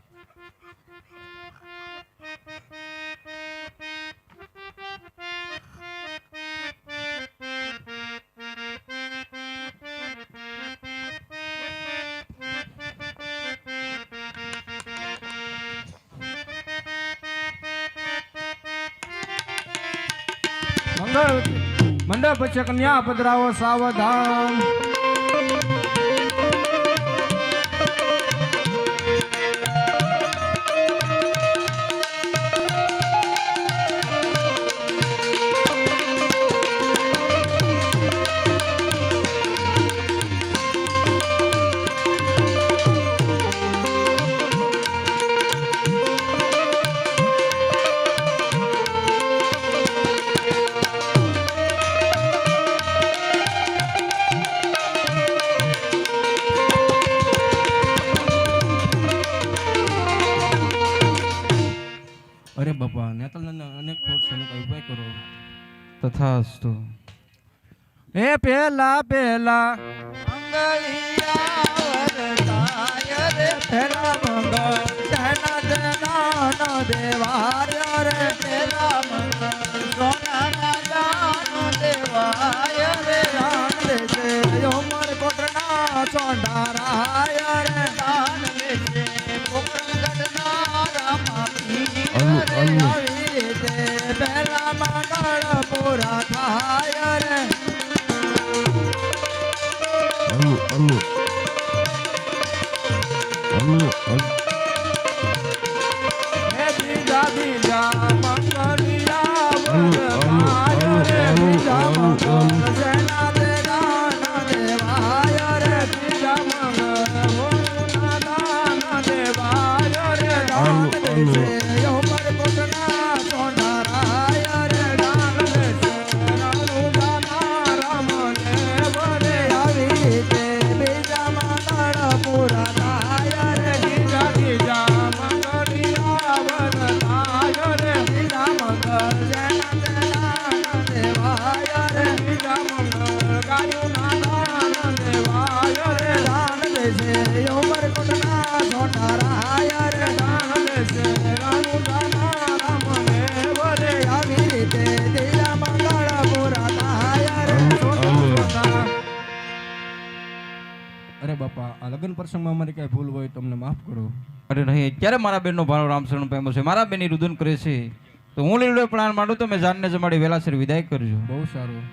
મંડપ છે કન્યા પધરાવો સાવધાન. અરે બાપા, નેતલના અનેક ખોટ છે, એનો કઈ ઉપાય કરો. તથાસ્તુ. એ પેલા પેલા અંગ પેલા મંગળ તેના દેનાનો દેવાય રે પેલા મંગળ સોનાના દાનો દેવાય રે દાન દેજે ઉમર કોટના ચોંડારાય રે દાન દેજે પોકરણગઢના રામાપી રે આવી રીતે પેલા મંગળ પૂરા થાય રે હે બીજા બીજા મંગળિયા વરદાય રે બીજા મંગળ સેના દેવાના દેવાય રે બીજા મંગળ હોના દાના દેવાય રે દાન દેજે ઉમર કોટના સોનારાય રે દાન દેજે રાણુ દાના રામને વરે આવી રીતે બીજા મંગળ પૂરા થાય રે બીજા બીજા મંગળિયા વરદાય રે બીજા મંગળ જેના તેના દેવાય રે બીજા મંગળ ગાયુના દાન દેવાય રે દાન દેજે ઉમર કોટના સોનારાય રે દાન દેજે રાણુ દાના રામને વરે આવી રીતે બીજા મંગળ પૂરા થાય રે સોના અરે બાપા આ લગ્ન પ્રસંગમાં અમારી કાંઈ ભૂલ હોય તો અમને માફ કરો. અરે નહીં, અત્યારે મારા બેનનો ભાણો રામશરણ પ્રેમો છે, મારા બેનની રુદન કરે છે, તો હું લીલો પ્લાન માંડું તમે જાનને જમાડી વેલાસર વિદાય કરજો. બહુ સારું.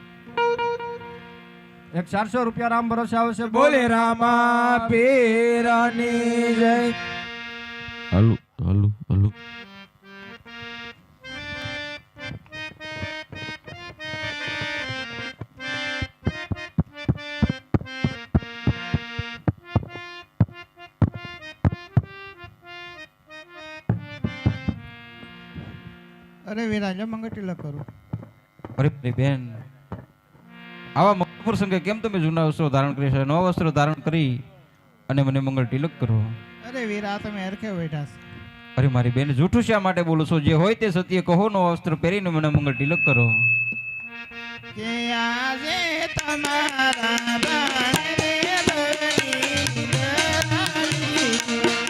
એક 400 રૂપિયા રામ ભરોસે આવશે. બોલે રામા પીરની જય. હાલો હાલો હાલો. અરે વિરાજો મંગળ તિલક કરો. અરે બેન, આવા મંગળ પ્રસંગે કેમ તમે જૂના વસ્ત્રો ધારણ કરી છે, નવા વસ્ત્રો ધારણ કરી અને મને મંગળ તિલક કરો? અરે વીરા તમે હરખે બેઠા છો. અરે મારી બેન, જૂઠું શા માટે બોલો છો? જે હોય તે સત્ય કહો, નવા વસ્ત્ર પહેરીને મને મંગળ તિલક કરો. કે આજે તમારા બાણને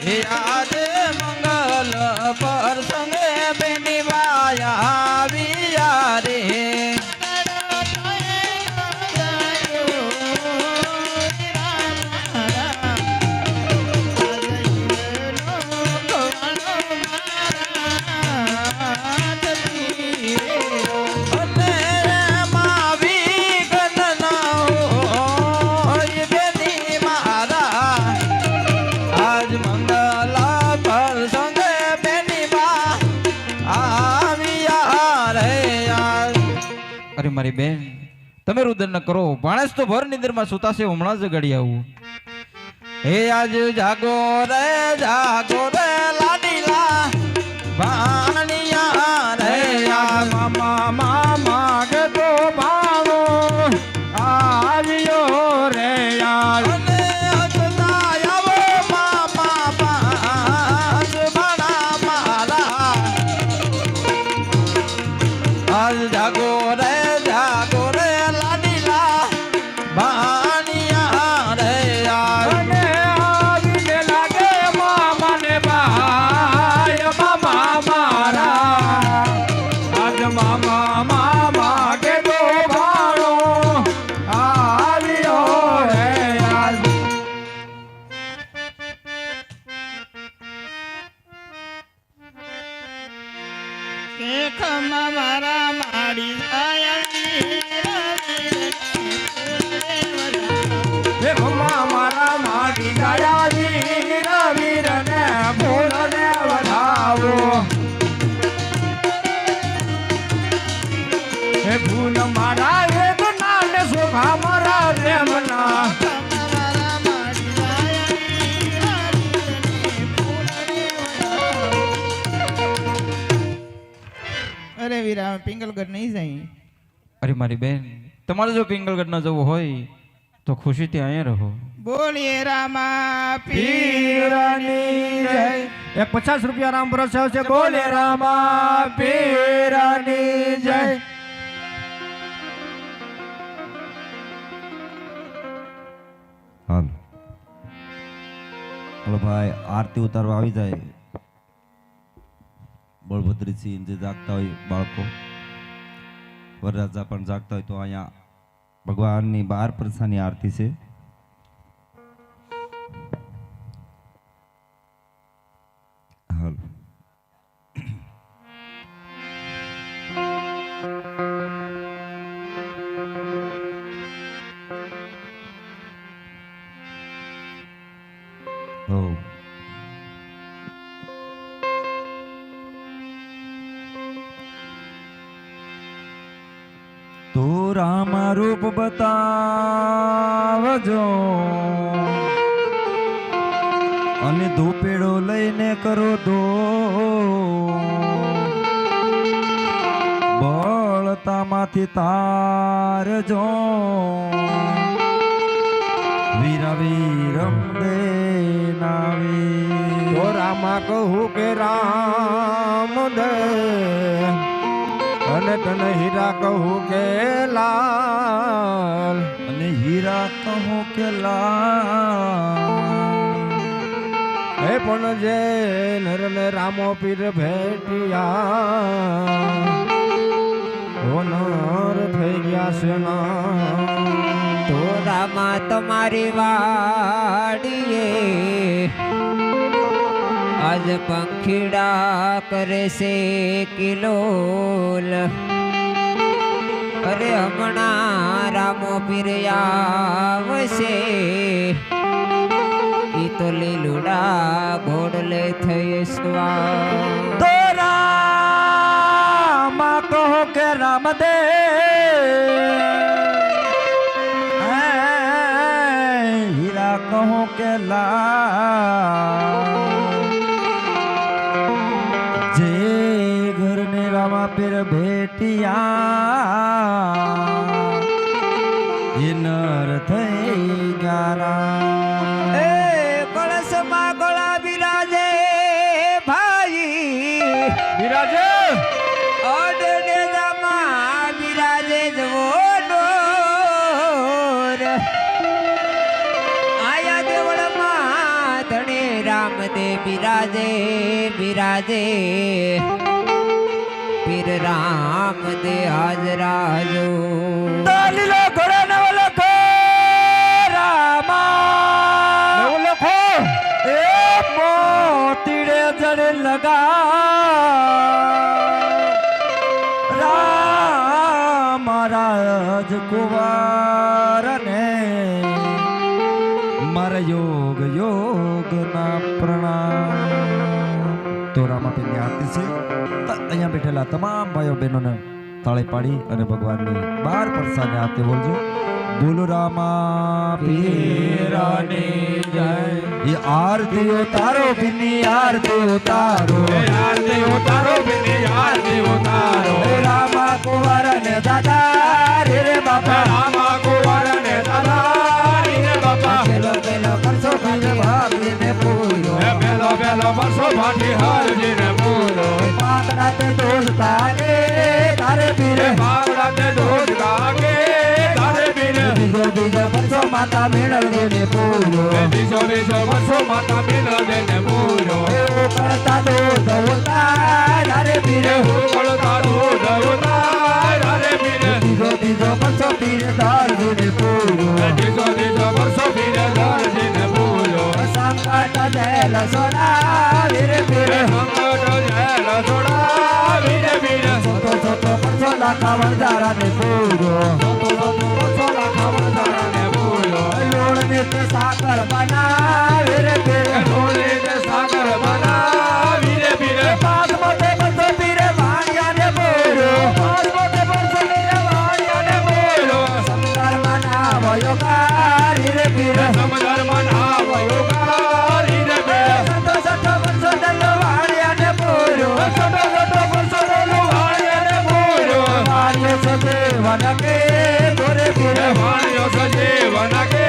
હે આજે મંગલ પ્રસંગે બેની વાયા આવ્યા રે. અરે મારી બેન, તમે રુદન ન કરો, માણસ તો ભર નિંદરમાં સુતા છે, હમણાં જ ગળી આવું. હે આજ જાગો રે લાડીલા ભાણિયા રે. મામા મામા કે તો ભાણો આવ્યો રે યાર. અને અજના આવો મામા પાંચ ભાણા મારા. આજ જાગો રે લાડીલા ભાણિયા રે. અને આવીને લાગે મામાને ભાઈ મામા મારા. આજ મામા મામા કે તો ભાણો આવ્યો રે યાર. કે ખમા મારા માડી હે ભમા મારા માટી ગયા વીર વીરને ફૂલને વધાવો. હે ફૂલ મારા એક નાને શોભા મારા રેમના. અરે વીરા પિંગલગઢ નહીં જાય. અરે મારી બેન, તમારે જો પિંગલગઢ ન જવું હોય તો ખુશીથી અહીંયા રહો. બોલીએ રામા પીરની જય. એક 50 રૂપિયા રામ ભરોસે આવશે. બોલે રામા પીરની જય. હાલ હલો ભાઈ આરતી ઉતારવા આવી જાય બળભદ્રસિંહ જે જાગતા હોય બાળકો વરરાજા પણ જાગતા હોય તો અહીંયા ભગવાનની 12 પ્રસાની આરતી છે. હાલ Oh. તો રામા રૂપ બતાવજો અને ધૂપેડો લઈને કરો દો બળતામાંથી તારજો વીરા વીરમ દે નાવી તો રામા કહું કે રામ દે અને તને હીરા કહું કે લાલ અને હીરા કહો કે લાલ હે પણ જે નર ને રામો પીર ભેટિયા હોનર થઈ ગયા છે ના તો રામા તમારી વાડીએ આજ પંખીડા કરે છે કિલોલ અરે હમણાં રામો પીરયાવશે ઈ તો લીલુડા ઘોડલે થઈ સ્વા તો રામા કહો કે રામદે હીરા કહો કે લાલ જે ઘર ને રામા પીર ભેટિયા એ નર થઈ ગયા એ કળશમાં ગળા બિરાજે ભાઈ બિરાજે અડને જામાં બિરાજે જવો ડોર આયા દેવળમાં ધણે રામદે બિરાજે બિરાજે પીર રામદે હાજરા જો લીલો ઘોડો નવો લખો રામા નવો લખો એ મોતીડે જડે લગા રામ રાજ કુંવર ને મારા યોગ યોગ ના પ્રણામ. તો રામાપીરની આરતી છે. અહીંયા બેઠેલા તમામ ભાઈઓ બહેનોને તાળી પાડી અને ભગવાનની 12 પ્રસાદની આરતી બોલજો. બોલો રામા પીરની જય. એ આરતી ઉતારો પીરની આરતી ઉતારો આરતી ઉતારો બિની આરતી ઉતારો રામા કુંવર ને દાદા રે બાપા રામા કુંવર ને દાદા રે બાપા પેલો પેલો કરશો પીર ભાગીને પૂરો હે પેલો પેલો બસો ભાટી હરજી ને પૂરો પાકડા તે દોસ્તા કે તારે પીરે બાવડા તે દૂધ ગાગે તારે પીરે બીજો બીજો કરશો માતા મેળવે ને પૂરો બીજો બીજો બસો માતા મિલ દે ને પૂરો એવું કરતા દોસ્ત તારે પીરે હું કળતા દૂધ ઉતાર રે પીરે બીજો બીજો કરશો પીર દારૂ ને પૂરો બીજો બીજો બસો પીરે હરજી ને પૂરો સંકટ જેલ સોના વીર પીરે સંકટ જેલ છોડા વીરે પીરે સોતો સોતો પરસો લાખા વરદારા ને પૂરો બસો લાખા વરદારા ને પૂરો લોણ ને તે સાકર બના વીર પીરે ઢોળી ને સાગર બના વીરે પીરે પાસ મોટે પરસો પીરે વાણિયા ને પૂરો પાસ મોટે પરસો પીરે વાણિયા ને પૂરો સંસાર મના વયોકાર વીર પીરે સમજર મનાવો યોગાર વીરે પીરે સંતો સઠો પરસો દલ્લો વાણિયા ને પૂરો સટો સટો બસો વાળિયા ને પૂરો વાણિયો સદેવન કે ધોરે પીરે વાણિયો સજીવન કે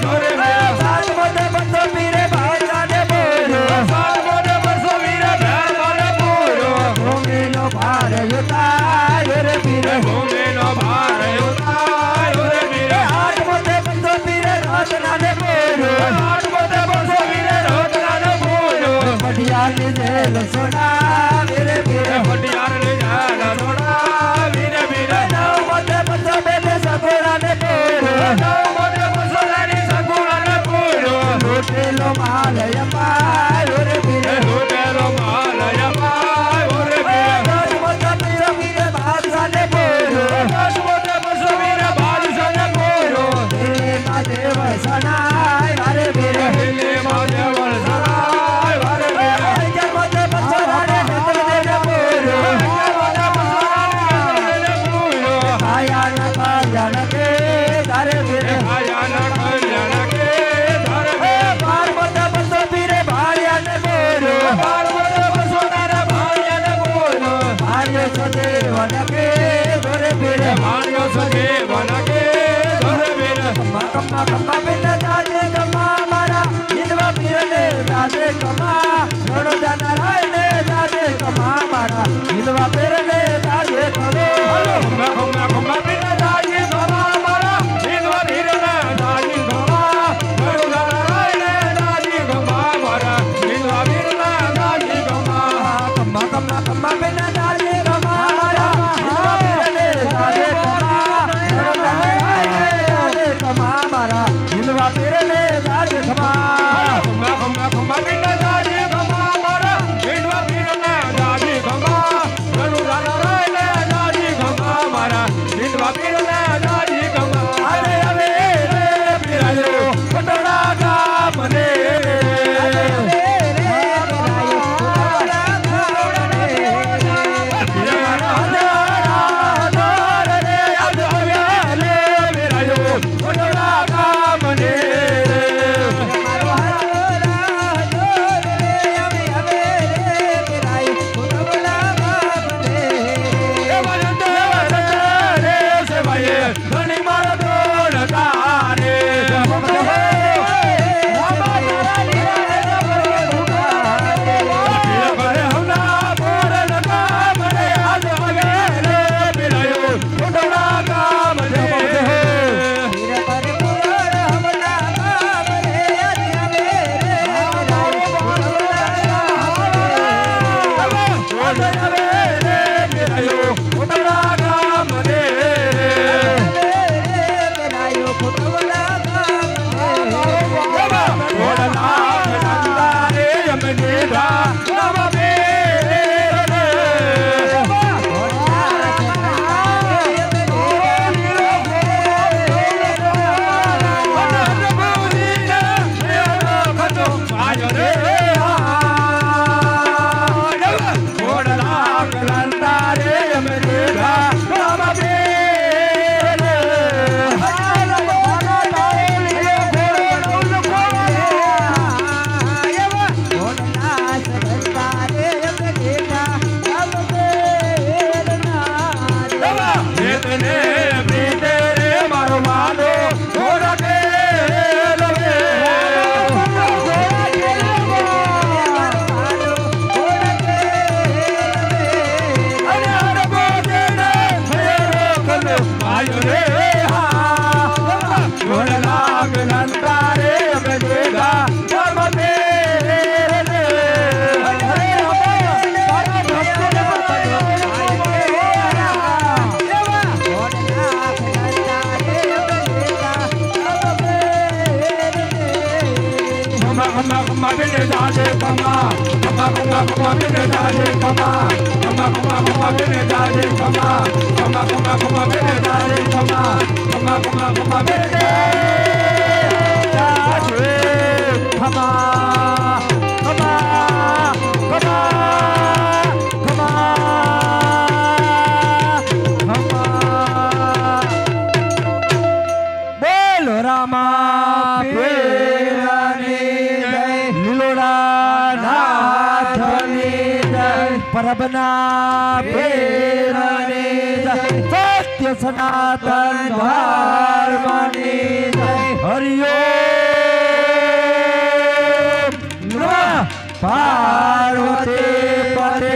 ધોરે પીરે સાત મોટે પરસો પીરે વાણિયા ને પૂરો સાત મોટે બસો વીરે ભેરવા ને પૂરો ભૂમિનો ભાર યુતાર રે પીરે ભૂમિનો ભાર ઉતાર રે પીરે આઠ મોટે પરસો પીરે રત્નાને પૂરો આઠ મોતે બસો વીરે રત્નાને પૂરો પટિયારની જેલ સોના વીરે વીરે પટિયારની જેલ સોના વીરે વીરે નવ મોતે બસો બેને સગુણાને પૂરો નવ મોતે બસો લાની સગુણાને પૂરો લૂટેલો માલ અપાય રે વીરે લૂટેલો માલ અપાય રે વીરે દસ મોતે પીરો વીરે બાદશાહને પૂરો દસ મોતે બસો વીરે બાદશાહને પૂરો દેવ સનાય વારે વીરે દેવ સનાય વારે વીરે અગિયાર મોતે બસો રાને નતરદેને પૂરો અગિયાર મોતે બસો રાને નતરદેને પૂરો આયાના કલ્યાણ કે તારે વીરે આયાના કલ્યાણ કે તારે વીરે બાર મોતે બસો વીરે ભાળિયાને પૂરો બાર મોતે બસો તારા ભાળિયાને પૂરો ભાળ્યો સદેવન કે ધોરે વીરે ભાળ્યો સદેવન કે ધોરે વીરે કમ્મા કમ્મા કમ્મા બિન દાદે કમ્મા મારા હિંદવા પીરને દાદે કમ્મા રણો જાના રાયને દાદે કમ્મા મારા હિંદવા પીરને દાદે કરો કમ્મા કમ્મા કમ્મા બિન દાદે કમ્મા મારા હિંદવા પીરને દાદે કમ્મા રણો જાના રાયને દાદે કમ્મા મારા હિંદવા પીરને દાદે કમ્મા કમ્મા કમ્મા કમ્મા બિન દાદે કમ્મા મારા હિંદવા પીરને દાદે કમ્મા રણો જાના રાયને દાદે કમ્મા મારા હિંદવા પીરને દાદે કમ્મા કમ્મા કમ્મા કમ્મા બિન દાદે કમ્મા મારા હિંદવા પીરને દાદે કમ્મા રણો જાના રાયને દાદે કમ્મા મારા હિંદવા પીરને દાદે કમ્મા અરે હવે રે પીરાયો પટોળા ગામને બોલો રામા પરબના પીરની જય સત્ય સનાતન ધર્મની જય હરિઓમ નમઃ પાર્વતી પતે